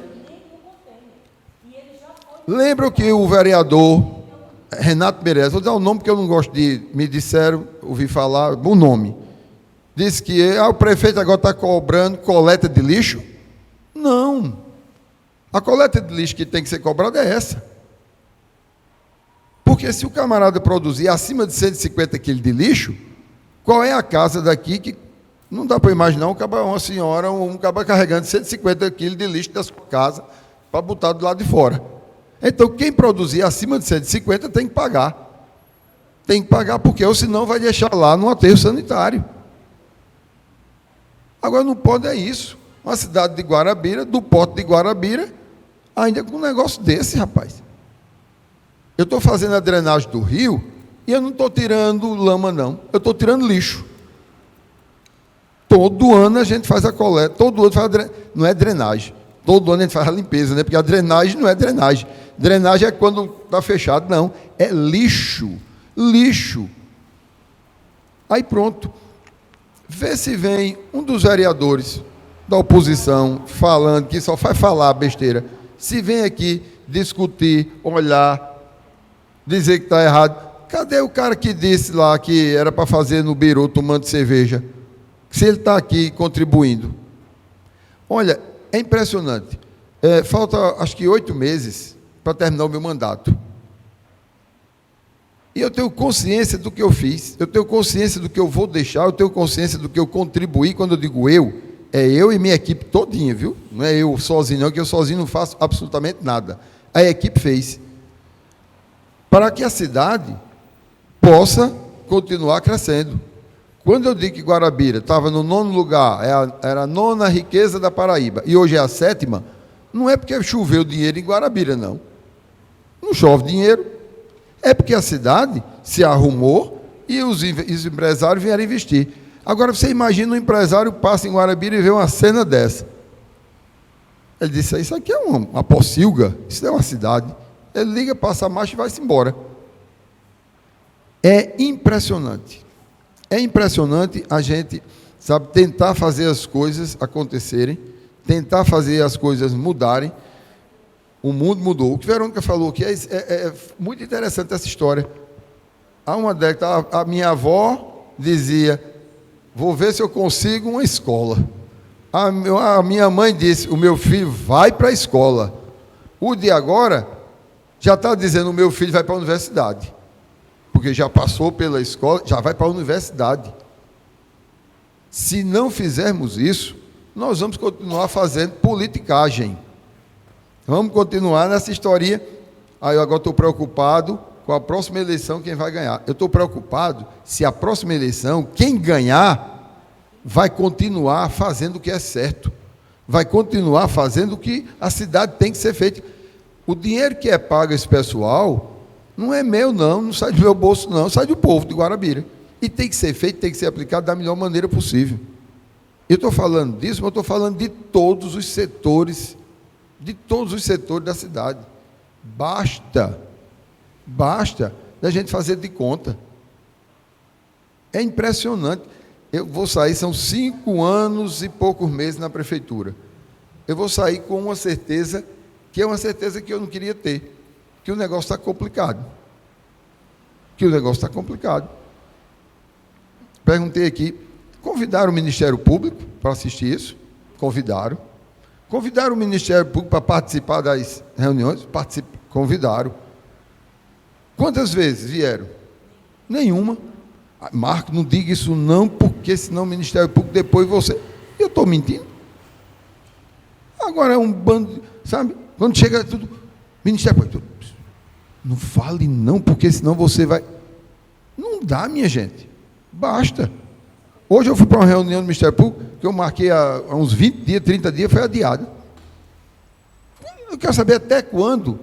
Lembra que o vereador Renato Meirelles, vou dar o nome porque eu não gosto de... Me disseram, ouvi falar, o nome. Disse que o prefeito agora está cobrando coleta de lixo. Não. A coleta de lixo que tem que ser cobrada é essa. Porque se o camarada produzir acima de 150 quilos de lixo, qual é a casa daqui que não dá para imaginar uma senhora, um cara carregando 150 quilos de lixo da sua casa para botar do lado de fora. Então, quem produzir acima de 150 tem que pagar. Tem que pagar porque ou senão vai deixar lá no aterro sanitário. Agora não pode é isso. Uma cidade de Guarabira, do porto de Guarabira, ainda com um negócio desse, rapaz. Eu estou fazendo a drenagem do rio e eu não estou tirando lama, não. Eu estou tirando lixo. Todo ano a gente faz a coleta, todo ano faz a drenagem. Não é drenagem. Todo ano a gente faz a limpeza, né? Porque a drenagem não é drenagem. Drenagem é quando está fechado, não. É lixo. Lixo. Aí pronto. Vê se vem um dos vereadores da oposição falando que só faz falar besteira. Se vem aqui discutir, olhar, dizer que está errado. Cadê o cara que disse lá que era para fazer no birô tomando cerveja? Se ele está aqui contribuindo. Olha, é impressionante. Falta, acho que 8 meses para terminar o meu mandato. E eu tenho consciência do que eu fiz, eu tenho consciência do que eu vou deixar, eu tenho consciência do que eu contribuí. Quando eu digo eu, é eu e minha equipe todinha, viu? Não é eu sozinho, não, que eu sozinho não faço absolutamente nada. A equipe fez. Para que a cidade possa continuar crescendo. Quando eu digo que Guarabira estava no 9º lugar, era a 9ª riqueza da Paraíba, e hoje é a 7ª, não é porque choveu dinheiro em Guarabira, não. Não chove dinheiro. É porque a cidade se arrumou e os empresários vieram investir. Agora, você imagina um empresário passa em Guarabira e vê uma cena dessa. Ele disse, isso aqui é uma pocilga, isso não é uma cidade. Ele liga, passa a marcha e vai-se embora. É impressionante. É impressionante a gente, sabe, tentar fazer as coisas acontecerem, tentar fazer as coisas mudarem. O mundo mudou. O que a Verônica falou aqui é muito interessante essa história. Há uma década, a minha avó dizia, vou ver se eu consigo uma escola. A minha mãe disse, o meu filho vai para a escola. O de agora já está dizendo, o meu filho vai para a universidade. Porque já passou pela escola, já vai para a universidade. Se não fizermos isso, nós vamos continuar fazendo politicagem. Vamos continuar nessa historinha. Aí eu agora estou preocupado com a próxima eleição, quem vai ganhar. Eu estou preocupado se a próxima eleição, quem ganhar, vai continuar fazendo o que é certo, vai continuar fazendo o que a cidade tem que ser feito. O dinheiro que é pago a esse pessoal não é meu, não sai do meu bolso, não, sai do povo de Guarabira. E tem que ser feito, tem que ser aplicado da melhor maneira possível. Eu estou falando disso, mas eu estou falando de todos os setores da cidade. Basta da gente fazer de conta. É impressionante. Eu vou sair, são 5 anos e poucos meses na prefeitura. Eu vou sair com uma certeza, que é uma certeza que eu não queria ter, que o negócio está complicado. Perguntei aqui, convidaram o Ministério Público para assistir isso? Convidaram. Convidaram o Ministério Público para participar das reuniões? Convidaram. Quantas vezes vieram? Nenhuma. Marco, não diga isso não, porque senão o Ministério Público depois você... Eu estou mentindo? Agora é um bando, sabe? Quando chega tudo... Ministério Público... Não fale não, porque senão você vai... Não dá, minha gente. Basta. Hoje eu fui para uma reunião do Ministério Público, que eu marquei há uns 20 dias, 30 dias, foi adiada. Eu quero saber até quando.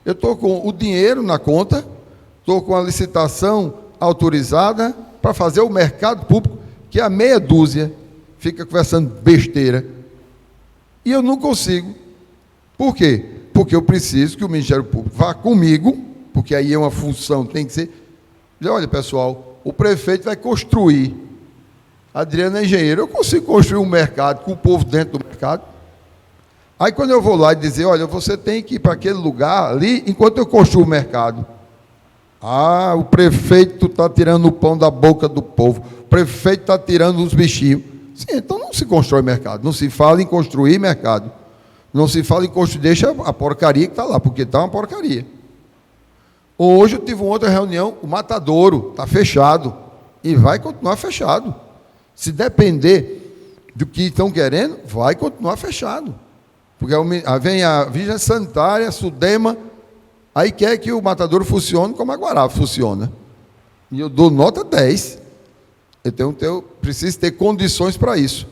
Eu estou com o dinheiro na conta, estou com a licitação autorizada para fazer o mercado público, que a meia dúzia fica conversando besteira. E eu não consigo. Por quê? Porque eu preciso que o Ministério Público vá comigo, porque aí é uma função, tem que ser... Olha, pessoal, o prefeito vai construir. Adriano é engenheiro, eu consigo construir um mercado com o povo dentro do mercado. Aí quando eu vou lá e dizer, olha, você tem que ir para aquele lugar ali, enquanto eu construo o mercado. Ah, o prefeito está tirando o pão da boca do povo, o prefeito está tirando os bichinhos. Sim, então não se constrói mercado, não se fala em construir mercado, não se fala em construir, deixa a porcaria que está lá, porque está uma porcaria. Hoje eu tive uma outra reunião, o Matadouro está fechado, e vai continuar fechado. Se depender do que estão querendo, vai continuar fechado. Porque vem a Vigilância Sanitária, a Sudema, aí quer que o Matadouro funcione como a Guará funciona. E eu dou nota 10. Eu preciso ter condições para isso.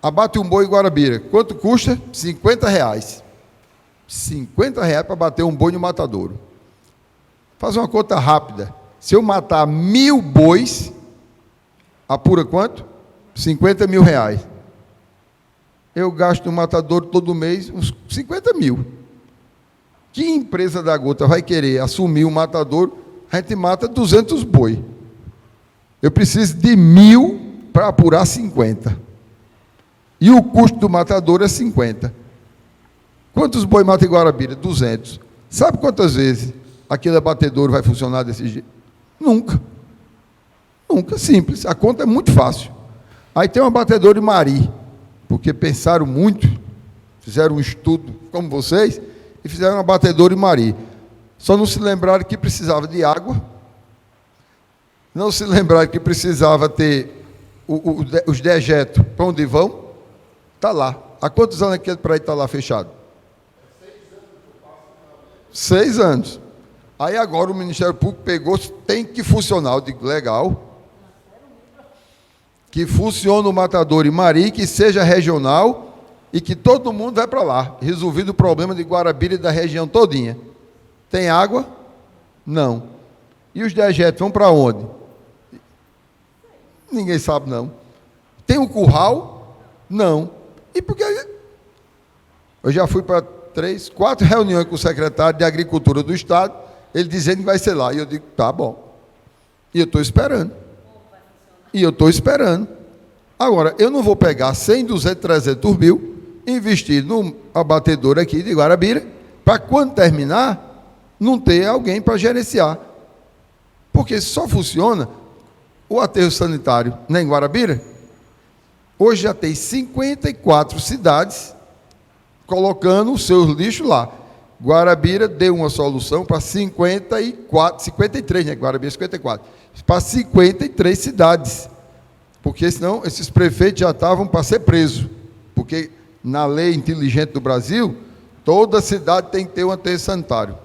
Abate um boi em Guarabira. Quanto custa? R$50. R$50 para bater um boi no Matadouro. Faz uma conta rápida. Se eu matar 1.000 bois, apura quanto? R$50 mil. Eu gasto no Matadouro todo mês uns 50 mil. Que empresa da gota vai querer assumir o Matadouro? A gente mata 200 boi. Eu preciso de 1.000 para apurar 50. E o custo do Matadouro é 50. Quantos boi mata em Guarabira? 200. Sabe quantas vezes aquele abatedouro vai funcionar desse jeito? Nunca. Nunca, simples. A conta é muito fácil. Aí tem um abatedouro em Mari, porque pensaram muito, fizeram um estudo como vocês, e fizeram um abatedouro em Mari. Só não se lembraram que precisava de água, não se lembraram que precisava ter os dejetos para onde vão. Está lá. Há quantos anos aquele prédio está lá fechado? 6 anos. Aí agora o Ministério Público pegou, tem que funcionar. Eu digo, legal. Que funcione o Matadouro em Mari, que seja regional e que todo mundo vai para lá. Resolvido o problema de Guarabira e da região todinha. Tem água? Não. E os dejetos vão para onde? Ninguém sabe, não. Tem um curral? Não. E por que... Eu já fui para 3, 4 reuniões com o secretário de Agricultura do Estado, ele dizendo que vai ser lá. E eu digo, tá bom. E eu estou esperando. Agora, eu não vou pegar 100, 200, 300 mil, investir num abatedouro aqui de Guarabira, para quando terminar, não ter alguém para gerenciar. Porque só funciona o aterro sanitário em Guarabira. Hoje já tem 54 cidades colocando os seus lixos lá. Guarabira deu uma solução para 53, né? Guarabira 54. Para 53 cidades. Porque senão esses prefeitos já estavam para ser presos. Porque na lei inteligente do Brasil, toda cidade tem que ter um aterro sanitário.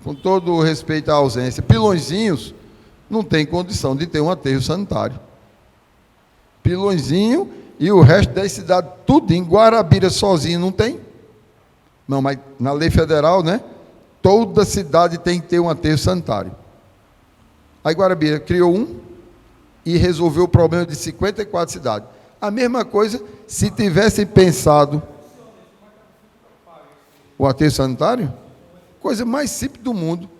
Com todo o respeito à ausência. Pilõezinhos não tem condição de ter um aterro sanitário. Pilõezinho e o resto das cidades, tudo em Guarabira sozinho, não tem? Não, mas na lei federal, né? Toda cidade tem que ter um aterro sanitário. Aí Guarabira criou um e resolveu o problema de 54 cidades. A mesma coisa se tivessem pensado o aterro sanitário, coisa mais simples do mundo.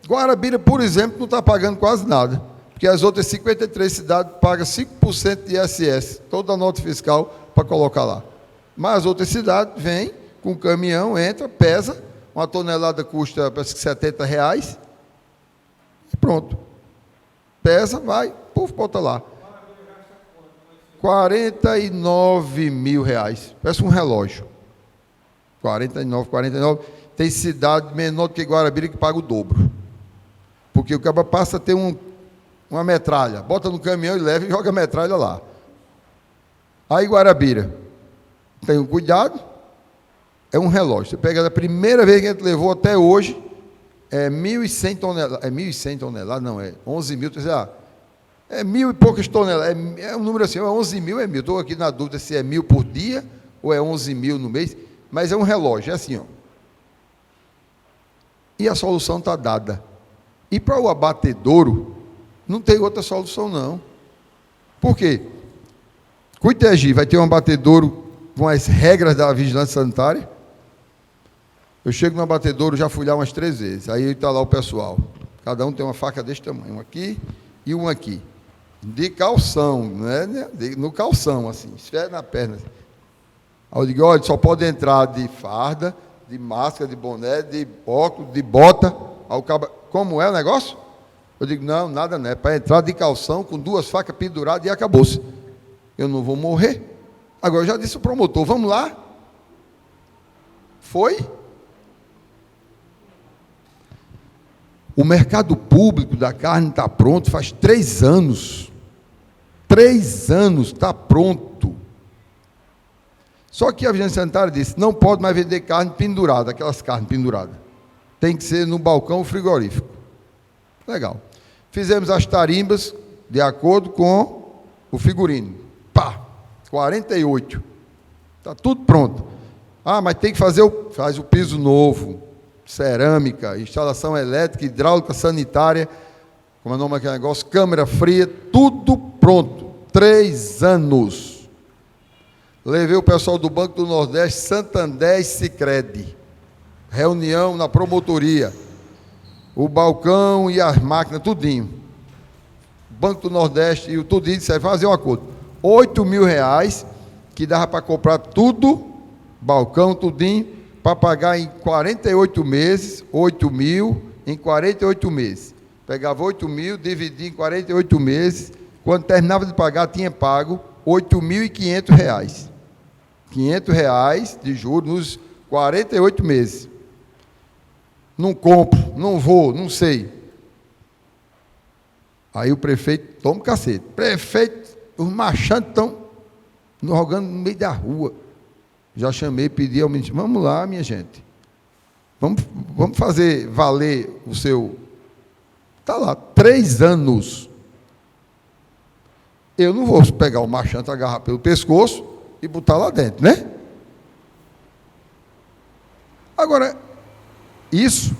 Guarabira, por exemplo, não está pagando quase nada, porque as outras 53 cidades pagam 5% de ISS, toda a nota fiscal para colocar lá. Mas as outras cidades vêm com um caminhão, entra, pesa, uma tonelada custa, parece que R$70, e pronto. Pesa, vai, puf, bota lá. R$49 mil, parece um relógio. 49. Tem cidade menor do que Guarabira que paga o dobro. Porque o cara passa a ter uma metralha, bota no caminhão e leva e joga a metralha lá. Aí Guarabira, tem um cuidado, é um relógio. Você pega a primeira vez que a gente levou até hoje, é 1.100 toneladas. É 1.100 toneladas? Não, é 11 mil. É 1.000 e poucas toneladas. É um número assim, é 11 mil, é 1.000. Estou aqui na dúvida se é 1.000 por dia ou é 11 mil no mês. Mas é um relógio, é assim, ó. E a solução está dada. E para o abatedouro, não tem outra solução, não. Por quê? Cuitegi vai ter um abatedouro com as regras da vigilância sanitária. Eu chego no abatedouro, já fui lá umas 3 vezes. Aí está lá o pessoal. Cada um tem uma faca desse tamanho, um aqui e um aqui. De calção, né? No calção, assim, esfera na perna. Aí eu digo, olha, só pode entrar de farda, de máscara, de boné, de óculos, de bota. Aí o cabo, como é o negócio? Eu digo, não, nada não, é para entrar de calção, com 2 facas penduradas e acabou-se. Eu não vou morrer. Agora, eu já disse ao promotor, vamos lá? Foi? O mercado público da carne está pronto faz 3 anos. 3 anos está pronto. Só que a vigilância sanitária disse, não pode mais vender carne pendurada, aquelas carnes penduradas. Tem que ser no balcão frigorífico. Legal. Fizemos as tarimbas de acordo com o figurino. Pá, 48. Está tudo pronto. Ah, mas tem que fazer faz o piso novo, cerâmica, instalação elétrica, hidráulica, sanitária, como é o nome daquele negócio, câmara fria, tudo pronto. 3 anos. Levei o pessoal do Banco do Nordeste, Santander e Sicredi. Reunião na promotoria. O balcão e as máquinas, tudinho. Banco do Nordeste e o tudinho disseram, fazer um acordo. R$8 mil, que dava para comprar tudo, balcão, tudinho, para pagar em 48 meses, 8 mil em 48 meses. Pegava 8 mil, dividia em 48 meses, quando terminava de pagar, tinha pago R$8.500. R$500 de juros nos 48 meses. Não compro, não vou, não sei. Aí o prefeito, toma um cacete. Prefeito, os machantes estão rogando no meio da rua. Já chamei, pedi ao ministro, vamos lá, minha gente. Vamos fazer valer o seu... Está lá, 3 anos. Eu não vou pegar o machante, agarrar pelo pescoço e botar lá dentro, né? Agora, isso,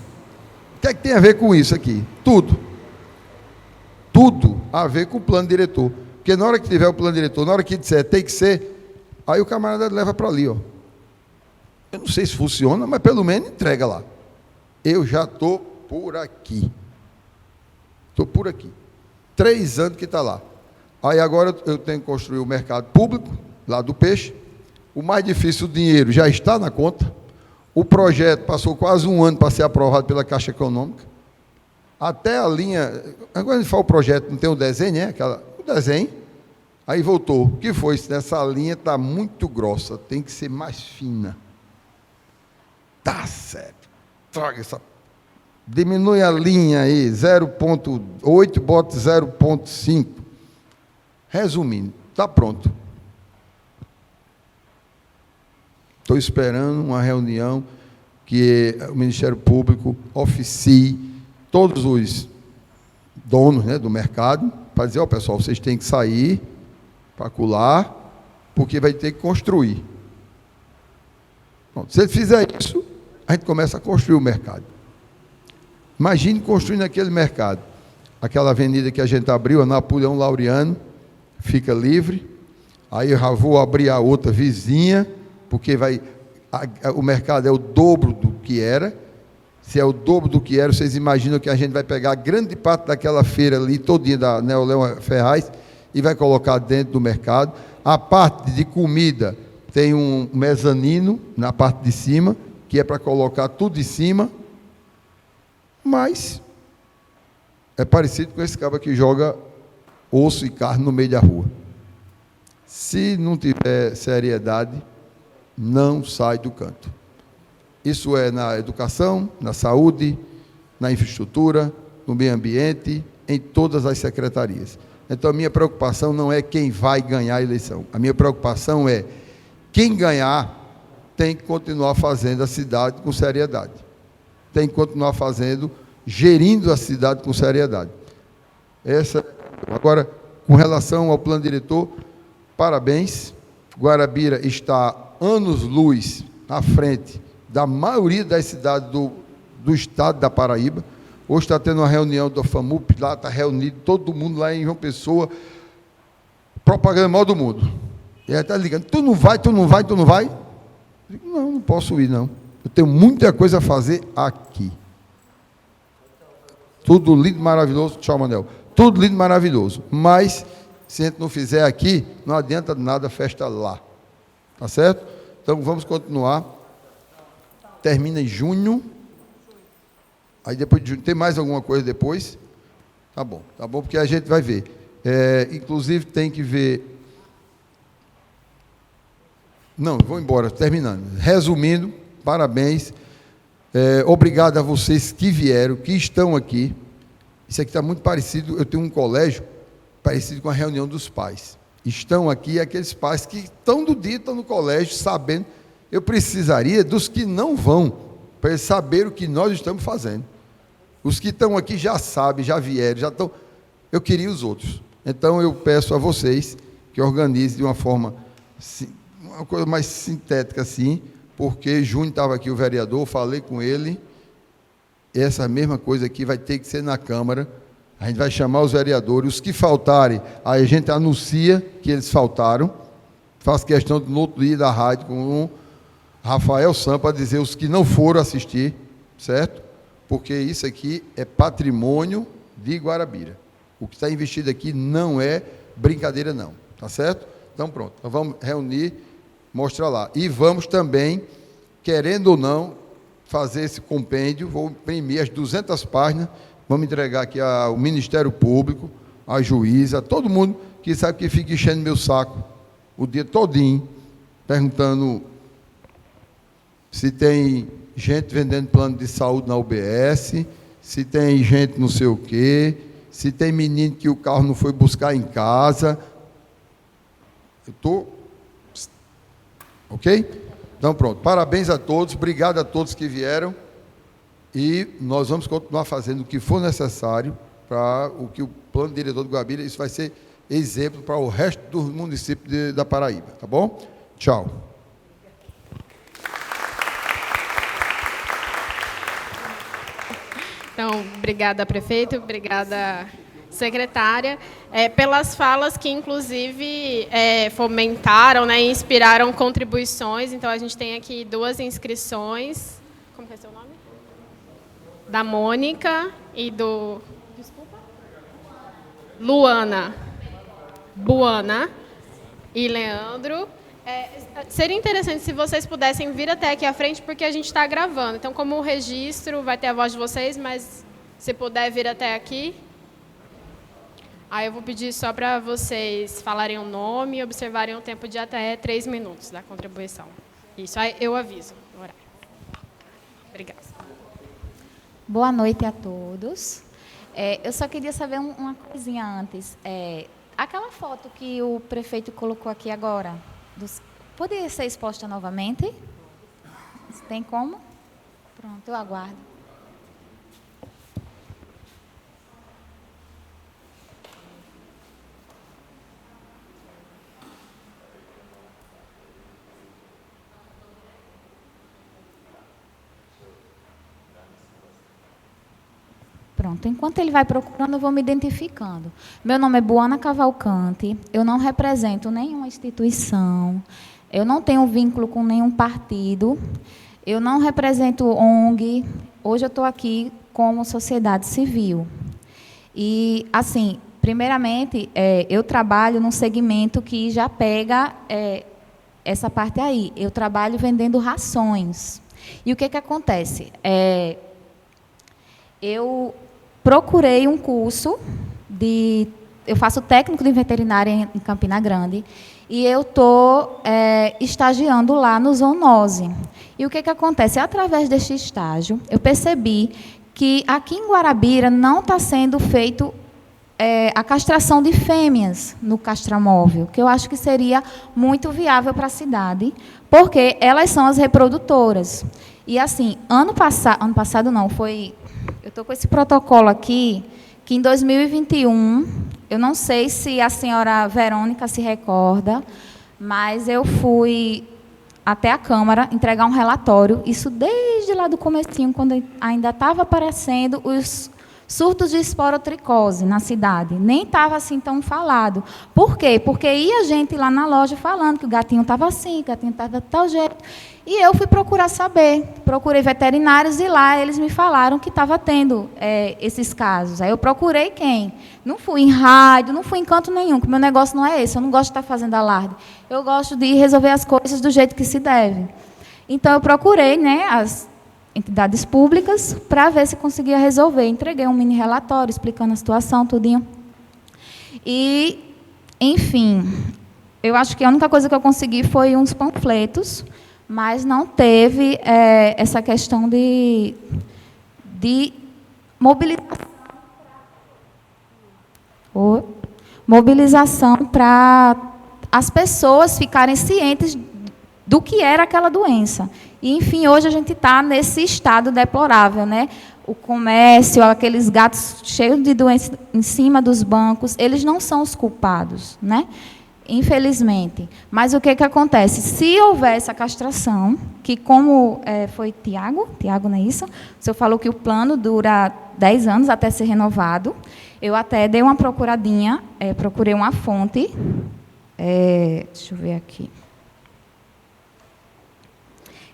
o que é que tem a ver com isso aqui? Tudo. Tudo a ver com o plano diretor. Porque na hora que tiver o plano diretor, na hora que disser tem que ser, aí o camarada leva para ali, ó. Eu não sei se funciona, mas pelo menos entrega lá. Eu já estou por aqui. Estou por aqui. 3 anos que está lá. Aí agora eu tenho que construir o mercado público, lá do peixe. O mais difícil, o dinheiro já está na conta. O projeto passou quase 1 ano para ser aprovado pela Caixa Econômica. Até a linha... Agora a gente fala o projeto, não tem o desenho, né? O desenho. Aí voltou. O que foi? Essa linha está muito grossa, tem que ser mais fina. Tá certo. Traga essa... Diminui a linha aí, 0,8, bota 0,5. Resumindo, está pronto. Estou esperando uma reunião que o Ministério Público oficie todos os donos, né, do mercado, para dizer, ó, pessoal, vocês têm que sair, para acolá, porque vai ter que construir. Pronto, se ele fizer isso, a gente começa a construir o mercado. Imagine construindo aquele mercado. Aquela avenida que a gente abriu, a Napoleão Laureano, fica livre. Aí eu já vou abrir a outra vizinha, porque o mercado é o dobro do que era. Se é o dobro do que era, vocês imaginam que a gente vai pegar grande parte daquela feira ali, todinha da Neoleão Ferraz, e vai colocar dentro do mercado. A parte de comida tem um mezanino na parte de cima, que é para colocar tudo em cima, mas é parecido com esse cara que joga osso e carne no meio da rua. Se não tiver seriedade, não sai do canto. Isso é na educação, na saúde, na infraestrutura, no meio ambiente, em todas as secretarias. Então, a minha preocupação não é quem vai ganhar a eleição. A minha preocupação é quem ganhar tem que continuar fazendo a cidade com seriedade. Tem que continuar gerindo a cidade com seriedade. Agora, com relação ao plano diretor, parabéns. Guarabira está anos-luz à frente da maioria das cidades do estado da Paraíba. Hoje está tendo uma reunião da FAMUP, lá está reunido todo mundo lá em João Pessoa, propaganda mal do mundo. E aí está ligando, tu não vai? Eu digo, não posso ir, não. Eu tenho muita coisa a fazer aqui. Tudo lindo, maravilhoso. Tchau, Manel. Tudo lindo, maravilhoso. Mas, se a gente não fizer aqui, não adianta nada, festa lá. Tá certo? Então, vamos continuar. Termina em junho. Aí, depois de junho, tem mais alguma coisa depois? Tá bom, porque a gente vai ver. Inclusive, tem que ver... Não, vou embora, terminando. Resumindo, parabéns. Obrigado a vocês que vieram, que estão aqui. Isso aqui está muito parecido. Eu tenho um colégio parecido com a reunião dos pais. Estão aqui aqueles pais que estão do dia, estão no colégio, sabendo. Eu precisaria dos que não vão, para eles saberem o que nós estamos fazendo. Os que estão aqui já sabem, já vieram, já estão. Eu queria os outros. Então, eu peço a vocês que organizem de uma forma, uma coisa mais sintética assim, porque Júnior estava aqui, o vereador, falei com ele, essa mesma coisa aqui vai ter que ser na Câmara, a gente vai chamar os vereadores, os que faltarem, aí a gente anuncia que eles faltaram, faz questão no outro dia da rádio com o Rafael Sampa dizer os que não foram assistir, certo? Porque isso aqui é patrimônio de Guarabira. O que está investido aqui não é brincadeira, não, tá certo? Então, pronto, nós vamos reunir, mostrar lá. E vamos também, querendo ou não, fazer esse compêndio, vou imprimir as 200 páginas, vamos entregar aqui ao Ministério Público, à juíza, a todo mundo que sabe que fica enchendo meu saco o dia todinho, perguntando se tem gente vendendo plano de saúde na UBS, se tem gente não sei o quê, se tem menino que o carro não foi buscar em casa. Eu estou... Ok? Então, pronto. Parabéns a todos, obrigado a todos que vieram e nós vamos continuar fazendo o que for necessário para o que o plano diretor do Guarabira, isso vai ser exemplo para o resto dos municípios da Paraíba, tá bom? Tchau. Então, obrigada, prefeito, obrigada, secretária, pelas falas que, inclusive, fomentaram, né, e inspiraram contribuições. Então, a gente tem aqui 2 inscrições. Como que é seu nome? Da Mônica e do... Desculpa? Luana. Buana e Leandro. Seria interessante se vocês pudessem vir até aqui à frente, porque a gente está gravando. Então, como o registro vai ter a voz de vocês, mas se puder vir até aqui. Aí eu vou pedir só para vocês falarem o nome e observarem um tempo de até 3 minutos da contribuição. Isso, aí eu aviso o horário. Obrigada. Boa noite a todos. Eu só queria saber uma coisinha antes. Aquela foto que o prefeito colocou aqui agora, poderia ser exposta novamente? Tem como? Pronto, eu aguardo. Pronto, enquanto ele vai procurando, eu vou me identificando. Meu nome é Buana Cavalcante, eu não represento nenhuma instituição, eu não tenho vínculo com nenhum partido, eu não represento ONG, hoje eu estou aqui como sociedade civil. E, assim, primeiramente, eu trabalho num segmento que já pega essa parte aí. Eu trabalho vendendo rações. E o que acontece? Eu procurei um curso eu faço técnico de veterinária em Campina Grande e eu estou estagiando lá no zoonose. E o que acontece? Através deste estágio, eu percebi que aqui em Guarabira não está sendo feito a castração de fêmeas no castramóvel, que eu acho que seria muito viável para a cidade, porque elas são as reprodutoras. E, assim, ano passado não, eu estou com esse protocolo aqui, que em 2021, eu não sei se a senhora Verônica se recorda, mas eu fui até a Câmara entregar um relatório, isso desde lá do comecinho, quando ainda estava aparecendo os surtos de esporotricose na cidade. Nem estava assim tão falado. Por quê? Porque ia gente lá na loja falando que o gatinho estava assim, que o gatinho estava de tal jeito. E eu fui procurar saber. Procurei veterinários e lá eles me falaram que estava tendo esses casos. Aí eu procurei quem? Não fui em rádio, não fui em canto nenhum, que meu negócio não é esse. Eu não gosto de estar fazendo alarde. Eu gosto de resolver as coisas do jeito que se deve. Então, eu procurei, né, as entidades públicas para ver se conseguia resolver. Entreguei um mini relatório explicando a situação, tudinho. E, enfim, eu acho que a única coisa que eu consegui foi uns panfletos, mas não teve essa questão de mobilização para as pessoas ficarem cientes do que era aquela doença. E, enfim, hoje a gente está nesse estado deplorável, né? O comércio, aqueles gatos cheios de doença em cima dos bancos, eles não são os culpados, né? Infelizmente. Mas o que acontece? Se houver essa castração, que como foi Tiago, não é isso? O senhor falou que o plano dura 10 anos até ser renovado. Eu até dei uma procuradinha, procurei uma fonte. Deixa eu ver aqui.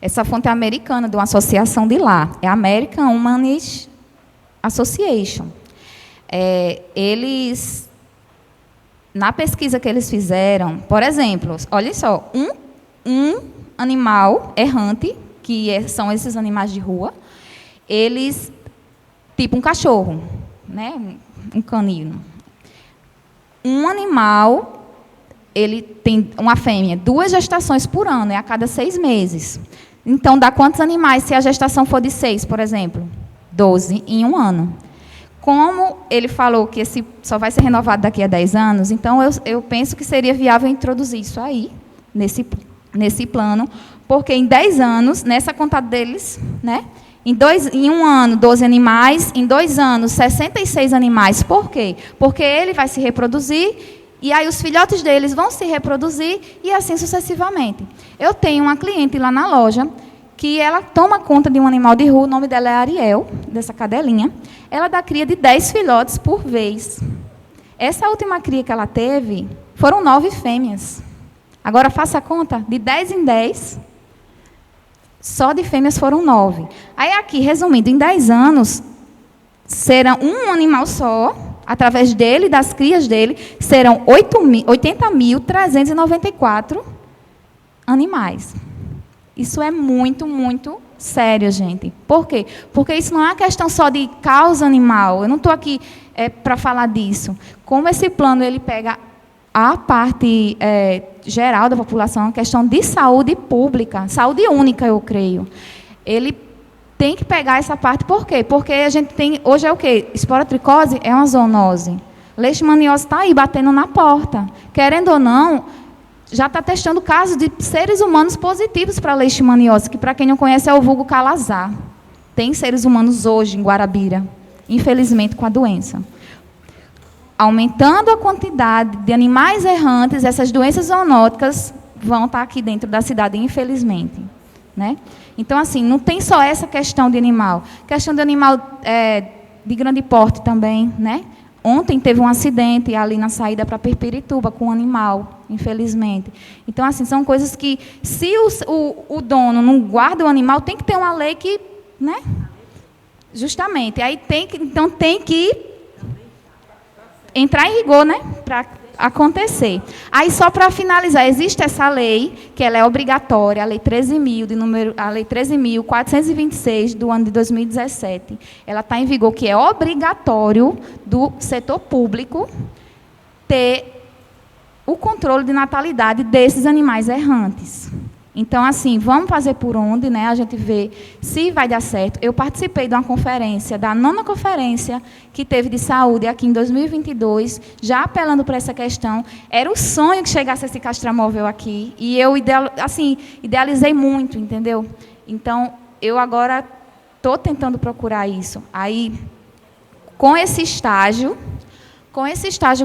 Essa fonte é americana, de uma associação de lá. É a American Humane Association. Eles, na pesquisa que eles fizeram, por exemplo, olha só, um animal errante, que são esses animais de rua, eles, tipo um cachorro, né, um canino. Um animal, ele tem uma fêmea, 2 gestações por ano, a cada 6 meses. Então, dá quantos animais se a gestação for de 6, por exemplo? 12 em um ano. Como ele falou que esse só vai ser renovado daqui a 10 anos, então eu penso que seria viável introduzir isso aí, nesse plano, porque em 10 anos, nessa conta deles, né, em um ano, 12 animais, em 2 anos, 66 animais. Por quê? Porque ele vai se reproduzir, e aí os filhotes deles vão se reproduzir, e assim sucessivamente. Eu tenho uma cliente lá na loja, que ela toma conta de um animal de rua, o nome dela é Ariel, dessa cadelinha. Ela dá cria de 10 filhotes por vez. Essa última cria que ela teve, foram 9 fêmeas. Agora, faça a conta, de 10 em 10, só de fêmeas foram 9. Aí, aqui, resumindo, em 10 anos, serão um animal só, através dele, das crias dele, serão 80.394 animais. Isso é muito, muito sério, gente. Por quê? Porque isso não é uma questão só de causa animal. Eu não estou aqui para falar disso. Como esse plano ele pega a parte geral da população, a questão de saúde pública, saúde única, eu creio. Ele tem que pegar essa parte. Por quê? Porque a gente tem... Hoje é o quê? Esporotricose é uma zoonose. Leishmaniose está aí, batendo na porta. Querendo ou não, já está testando casos de seres humanos positivos para a leishmaniose, que, para quem não conhece, é o vulgo calazar. Tem seres humanos hoje em Guarabira, infelizmente, com a doença. Aumentando a quantidade de animais errantes, essas doenças zoonóticas vão estar aqui dentro da cidade, infelizmente, né? Então, assim, não tem só essa questão de animal. A questão de animal de grande porte também, né? Ontem teve um acidente ali na saída para Perpirituba com um animal, infelizmente. Então, assim, são coisas que, se o dono não guarda o animal, tem que ter uma lei que, né? Justamente. Aí então tem que entrar em rigor, né? Para acontecer. Aí, só para finalizar, existe essa lei, que ela é obrigatória, a Lei 13.426, do ano de 2017. Ela está em vigor, que é obrigatório do setor público ter o controle de natalidade desses animais errantes. Então, assim, vamos fazer por onde, né? A gente vê se vai dar certo. Eu participei de uma conferência, da 9ª conferência que teve de saúde aqui em 2022, já apelando para essa questão. Era o sonho que chegasse esse castramóvel aqui. E eu, idealizei muito, entendeu? Então, eu agora estou tentando procurar isso. Aí, com esse estágio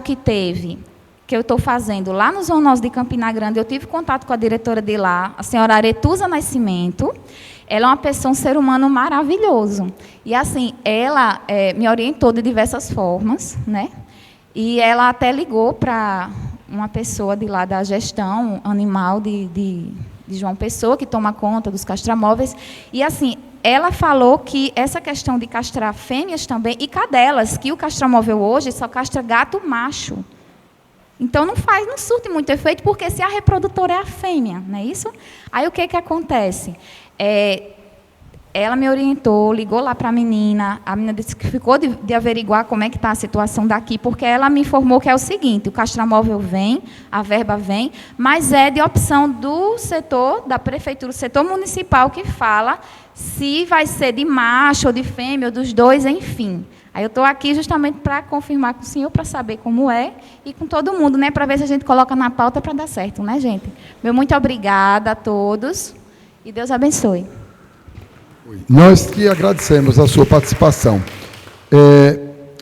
que teve, que eu estou fazendo lá no Zoonose de Campina Grande, eu tive contato com a diretora de lá, a senhora Aretusa Nascimento. Ela é uma pessoa, um ser humano maravilhoso. E, assim, ela me orientou de diversas formas, né? E ela até ligou para uma pessoa de lá da gestão animal de João Pessoa, que toma conta dos castramóveis. E, assim, ela falou que essa questão de castrar fêmeas também, e cadelas, que o castramóvel hoje só castra gato macho. Então, não surte muito efeito, porque se a reprodutora é a fêmea, não é isso? Aí, o que acontece? Ela me orientou, ligou lá para a menina disse que ficou de averiguar como é que está a situação daqui, porque ela me informou que é o seguinte: o castramóvel vem, a verba vem, mas é de opção do setor, da prefeitura, setor municipal, que fala se vai ser de macho ou de fêmea, ou dos dois, enfim. Aí eu estou aqui justamente para confirmar com o senhor, para saber como é, e com todo mundo, né, para ver se a gente coloca na pauta para dar certo, né, gente? Meu muito obrigada a todos, e Deus abençoe. Nós que agradecemos a sua participação.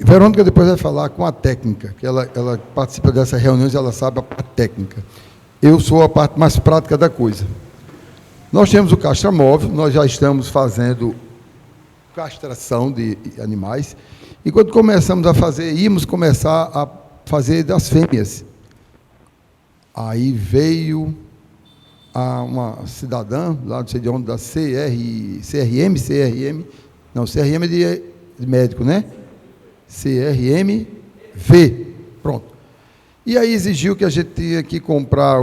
Verônica depois vai falar com a técnica, que ela participa dessas reuniões, ela sabe a parte técnica. Eu sou a parte mais prática da coisa. Nós temos o castramóvel, nós já estamos fazendo castração de animais, e quando começamos a fazer, íamos começar a fazer das fêmeas. Aí veio uma cidadã, lá não sei de onde, da CRM, não, CRM é de médico, né? CRMV, pronto. E aí exigiu que a gente tinha que comprar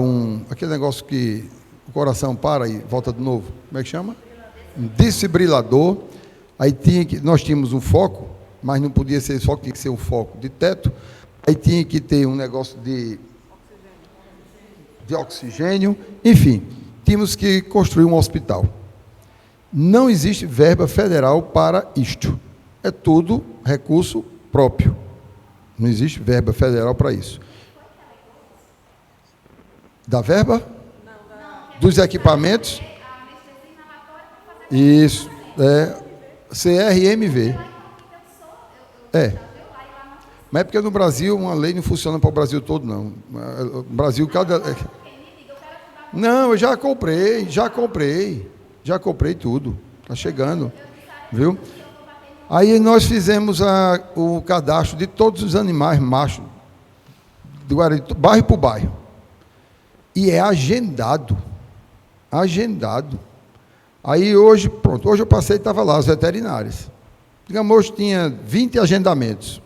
aquele negócio que o coração para e volta de novo, como é que chama? Um desfibrilador. Aí nós tínhamos um foco, mas não podia ser esse foco, tinha que ser um foco de teto. Aí tinha que ter um negócio de oxigênio. Enfim, tínhamos que construir um hospital. Não existe verba federal para isto. É tudo recurso próprio. Não existe verba federal para isso. Da verba? Dos equipamentos? Isso, CRMV. Mas é porque no Brasil uma lei não funciona para o Brasil todo, não. No Brasil, Não, eu já comprei tudo. Está chegando, viu? Aí nós fizemos o cadastro de todos os animais machos, do Guarani, bairro por bairro. E é agendado. Aí hoje eu passei e estava lá, os veterinários. Digamos, hoje tinha 20 agendamentos.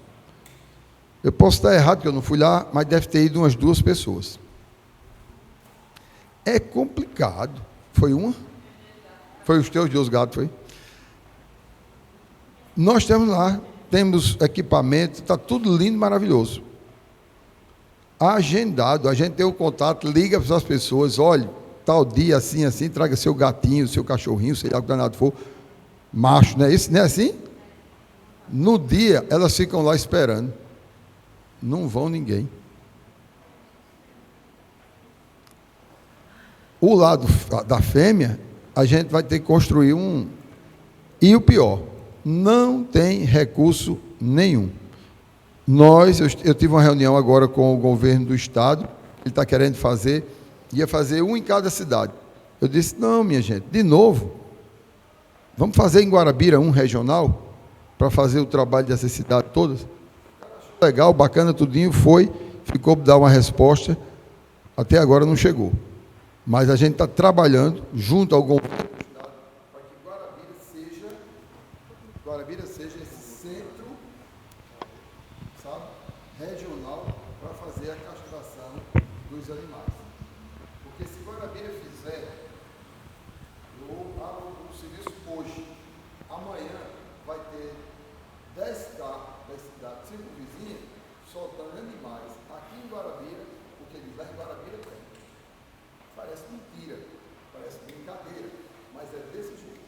Eu posso estar errado, porque eu não fui lá, mas deve ter ido umas 2 pessoas. É complicado. Foi uma? Foi os teus 2 gatos, foi? Nós temos lá, temos equipamento, está tudo lindo, maravilhoso. Agendado, a gente tem o contato, liga para as pessoas, olha, tal dia, assim, traga seu gatinho, seu cachorrinho, sei lá o que danado for, macho, não é isso? Não é assim? No dia, elas ficam lá esperando. Não vão ninguém. O lado da fêmea, a gente vai ter que construir um... E o pior, não tem recurso nenhum. Eu tive uma reunião agora com o governo do estado, ele está querendo ia fazer um em cada cidade. Eu disse, não, minha gente, de novo, vamos fazer em Guarabira um regional? para fazer o trabalho dessa cidade toda. Legal, bacana, tudinho, ficou para dar uma resposta, até agora não chegou. Mas a gente está trabalhando junto ao governo do estado para que Guarabira seja esse centro, sabe, regional para fazer a castração dos animais. Porque se Guarabira fizer, eu abro o serviço hoje, amanhã vai ter 10 carros da cidade circunvizinha soltando animais aqui em Guarabira, porque eles lá em Guarabira tem. Parece mentira, parece brincadeira, mas é desse jeito.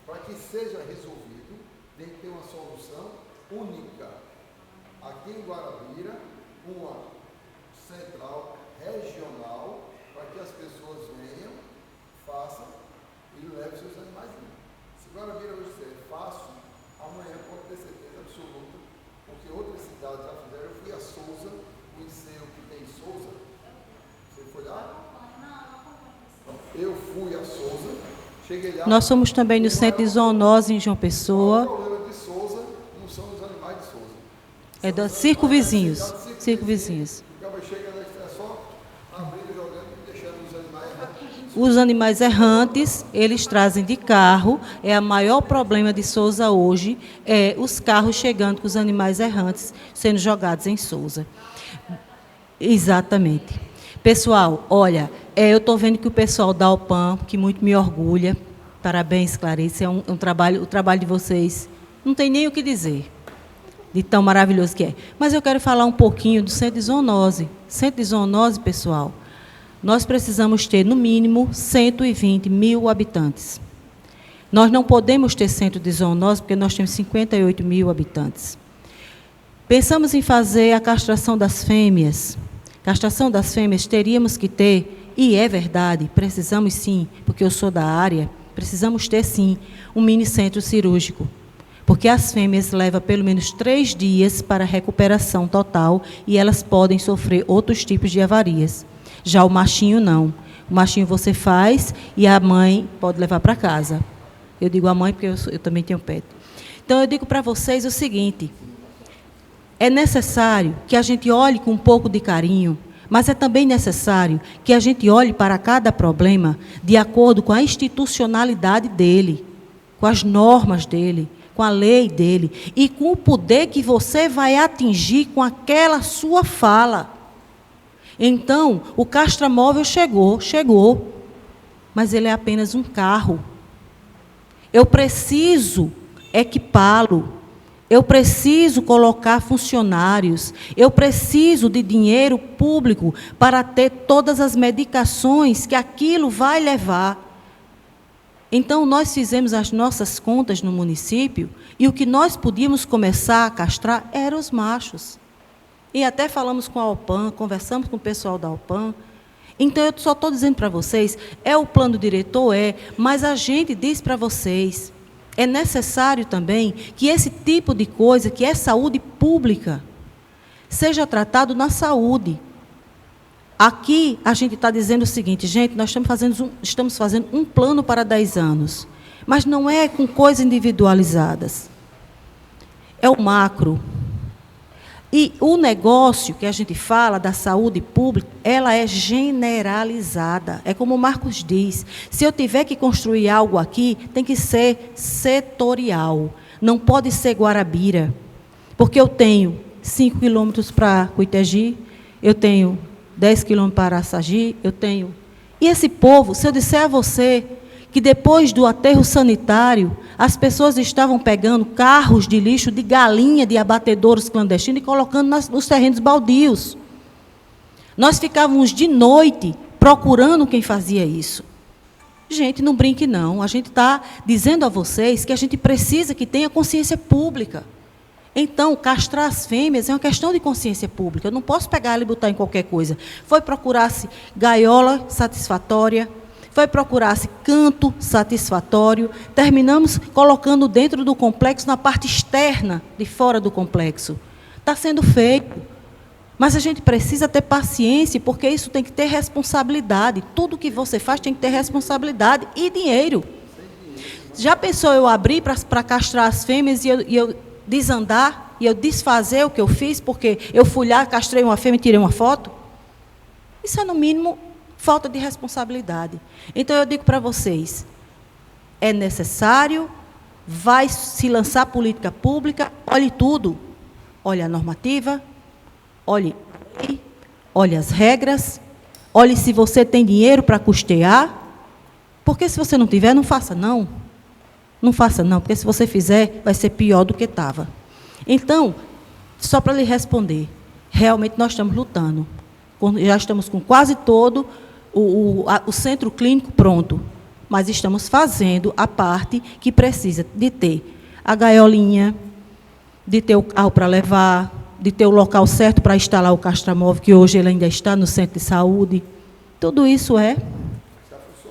Para que seja resolvido, tem que ter uma solução única. Aqui em Guarabira, uma central regional, para que as pessoas venham, façam e levem seus animais. Se Guarabira hoje é fácil, amanhã pode ter certeza absoluta, porque outras cidades já fizeram. Eu fui a Sousa, conheci o que tem em Sousa. Você foi lá? Eu fui a Sousa, cheguei lá. Nós somos também no centro de zoonose em João Pessoa. O problema de Sousa não são os animais de Sousa. É da circunvizinhos. Circunvizinhos. O cara chega lá e é só abrindo, jogando e deixando os animais errantes. Os animais errantes, eles trazem de carro. É o maior problema de Sousa hoje, os carros chegando com os animais errantes sendo jogados em Sousa. Exatamente. Pessoal, olha, eu estou vendo que o pessoal da Alpan, que muito me orgulha, parabéns, Clarice, o trabalho de vocês, não tem nem o que dizer, de tão maravilhoso que é. Mas eu quero falar um pouquinho do centro de zoonose. Centro de zoonose, pessoal, nós precisamos ter, no mínimo, 120 mil habitantes. Nós não podemos ter centro de zoonose, porque nós temos 58 mil habitantes. Pensamos em fazer a castração das fêmeas. Castração das fêmeas teríamos que ter, e é verdade, precisamos sim, porque eu sou da área, precisamos ter sim um mini centro cirúrgico, porque as fêmeas levam pelo menos 3 dias para recuperação total e elas podem sofrer outros tipos de avarias. Já o machinho não. O machinho você faz e a mãe pode levar para casa. Eu digo a mãe porque eu também tenho pet. Então eu digo para vocês o seguinte: é necessário que a gente olhe com um pouco de carinho, mas é também necessário que a gente olhe para cada problema de acordo com a institucionalidade dele, com as normas dele, com a lei dele e com o poder que você vai atingir com aquela sua fala. Então, o castramóvel chegou, mas ele é apenas um carro. Eu preciso equipá-lo. Eu preciso colocar funcionários, eu preciso de dinheiro público para ter todas as medicações que aquilo vai levar. Então, nós fizemos as nossas contas no município e o que nós podíamos começar a castrar eram os machos. E até falamos com a Alpan, conversamos com o pessoal da Alpan. Então, eu só estou dizendo para vocês, o plano diretor mas a gente diz para vocês, é necessário também que esse tipo de coisa, que é saúde pública, seja tratado na saúde. Aqui a gente está dizendo o seguinte, gente, nós estamos fazendo um plano para 10 anos, mas não é com coisas individualizadas. É o macro. E o negócio que a gente fala da saúde pública, ela é generalizada. É como o Marcos diz, se eu tiver que construir algo aqui, tem que ser setorial. Não pode ser Guarabira. Porque eu tenho 5 quilômetros para Cuitegi, eu tenho 10 quilômetros para Araçagi, eu tenho... E esse povo, se eu disser a você que depois do aterro sanitário, as pessoas estavam pegando carros de lixo de galinha de abatedouros clandestinos e colocando nos terrenos baldios. Nós ficávamos de noite procurando quem fazia isso. Gente, não brinque não. A gente está dizendo a vocês que a gente precisa que tenha consciência pública. Então, castrar as fêmeas é uma questão de consciência pública. Eu não posso pegar ela e botar em qualquer coisa. Foi procurar-se gaiola satisfatória, foi procurar-se canto satisfatório, terminamos colocando dentro do complexo, na parte externa, de fora do complexo. Está sendo feito. Mas a gente precisa ter paciência, porque isso tem que ter responsabilidade. Tudo que você faz tem que ter responsabilidade e dinheiro. Já pensou eu abrir para castrar as fêmeas e eu desandar, e eu desfazer o que eu fiz, porque eu fui lá, castrei uma fêmea e tirei uma foto? Isso é, no mínimo, falta de responsabilidade. Então, eu digo para vocês, é necessário, vai se lançar política pública, olhe tudo. Olhe a normativa, olhe as regras, olhe se você tem dinheiro para custear, porque se você não tiver, não faça não. Não faça não, porque se você fizer, vai ser pior do que estava. Então, só para lhe responder, realmente nós estamos lutando. Já estamos com quase todo o centro clínico pronto, mas estamos fazendo a parte que precisa de ter a gaiolinha, de ter o carro para levar, de ter o local certo para instalar o castramóvel, que hoje ele ainda está no centro de saúde. Tudo isso é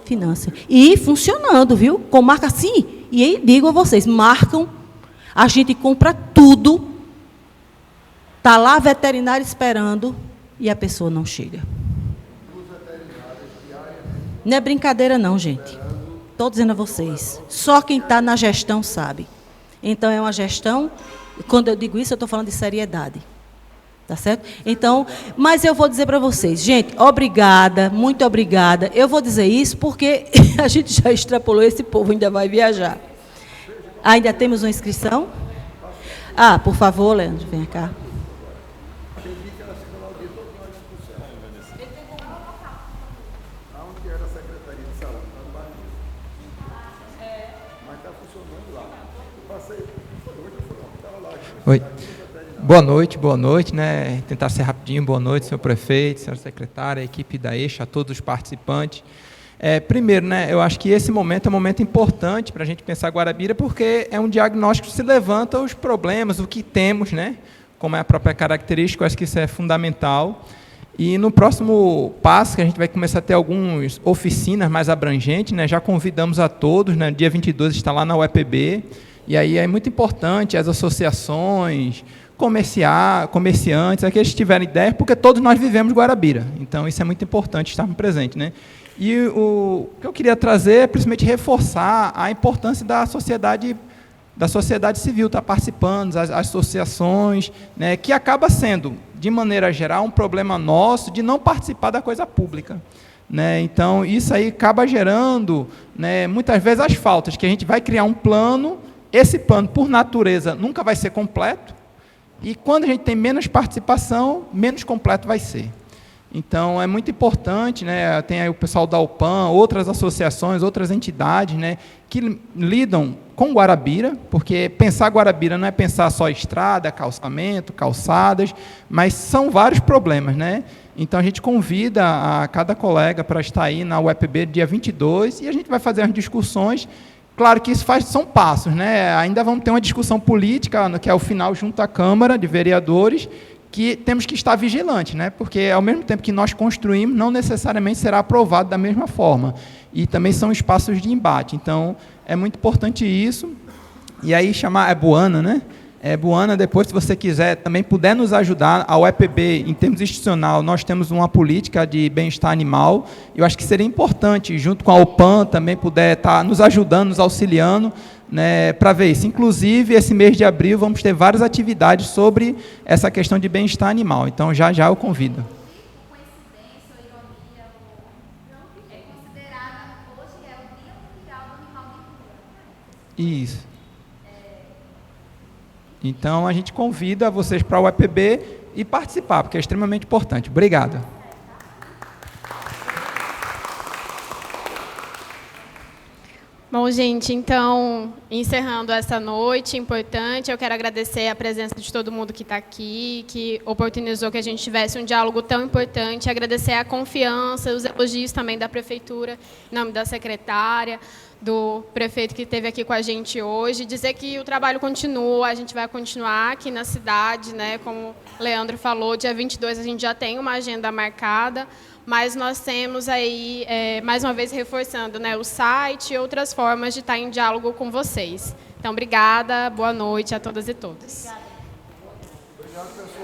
finança. E funcionando, viu? Com marca assim. E aí, digo a vocês, marcam, a gente compra tudo, está lá a veterinária esperando e a pessoa não chega. Não é brincadeira não, gente. Estou dizendo a vocês. Só quem está na gestão sabe. Então, é uma gestão, quando eu digo isso, eu estou falando de seriedade. Tá certo? Então, mas eu vou dizer para vocês, gente, obrigada, muito obrigada. Eu vou dizer isso porque a gente já extrapolou, esse povo ainda vai viajar. Ainda temos uma inscrição? Ah, por favor, Leandro, venha cá. Oi. Boa noite, né? Tentar ser rapidinho. Boa noite, senhor prefeito, senhora secretária, a equipe da EIXA, a todos os participantes. Primeiro, né, eu acho que esse momento é um momento importante para a gente pensar Guarabira, porque é um diagnóstico que se levanta os problemas, o que temos, né, como é a própria característica, eu acho que isso é fundamental. E no próximo passo, que a gente vai começar a ter algumas oficinas mais abrangentes, né, já convidamos a todos, né, dia 22 está lá na UEPB, e aí é muito importante as associações, comerciantes, aqueles que tiverem ideia, porque todos nós vivemos Guarabira. Então, isso é muito importante estarmos presentes, né? E o que eu queria trazer é, principalmente, reforçar a importância da sociedade civil estar participando, as associações, né, que acaba sendo, de maneira geral, um problema nosso de não participar da coisa pública. Né? Então, isso aí acaba gerando, né, muitas vezes, as faltas, que a gente vai criar um plano, esse plano, por natureza, nunca vai ser completo, e quando a gente tem menos participação, menos completo vai ser. Então, é muito importante, né, tem aí o pessoal da UPAM, outras associações, outras entidades, né, que lidam com Guarabira, porque pensar Guarabira não é pensar só estrada, calçamento, calçadas, mas são vários problemas, né? Então, a gente convida a cada colega para estar aí na UEPB dia 22, e a gente vai fazer as discussões. Claro que isso são passos, né? Ainda vamos ter uma discussão política, que é o final junto à Câmara de Vereadores, que temos que estar vigilantes, né? Porque, ao mesmo tempo que nós construímos, não necessariamente será aprovado da mesma forma. E também são espaços de embate. Então, é muito importante isso. E aí, chamar Buana, né? Buana, depois, se você quiser, também puder nos ajudar, a UEPB, em termos institucional, nós temos uma política de bem-estar animal. Eu acho que seria importante, junto com a OPAM, também puder estar nos ajudando, nos auxiliando, né, para ver isso. Inclusive, esse mês de abril, vamos ter várias atividades sobre essa questão de bem-estar animal. Então, já eu convido. Coincidência ou ironia, é considerada hoje o Dia Mundial do Animal de Rua. Isso. Então, a gente convida vocês para o UEPB e participar, porque é extremamente importante. Obrigado. Bom, gente, então, encerrando essa noite importante, eu quero agradecer a presença de todo mundo que está aqui, que oportunizou que a gente tivesse um diálogo tão importante, agradecer a confiança, os elogios também da Prefeitura, em nome da secretária, do prefeito que esteve aqui com a gente hoje, dizer que o trabalho continua, a gente vai continuar aqui na cidade, né? Como o Leandro falou, dia 22 a gente já tem uma agenda marcada, mas nós temos aí, mais uma vez reforçando, né, o site e outras formas de estar em diálogo com vocês. Então, obrigada, boa noite a todas e todos. Obrigado, pessoal.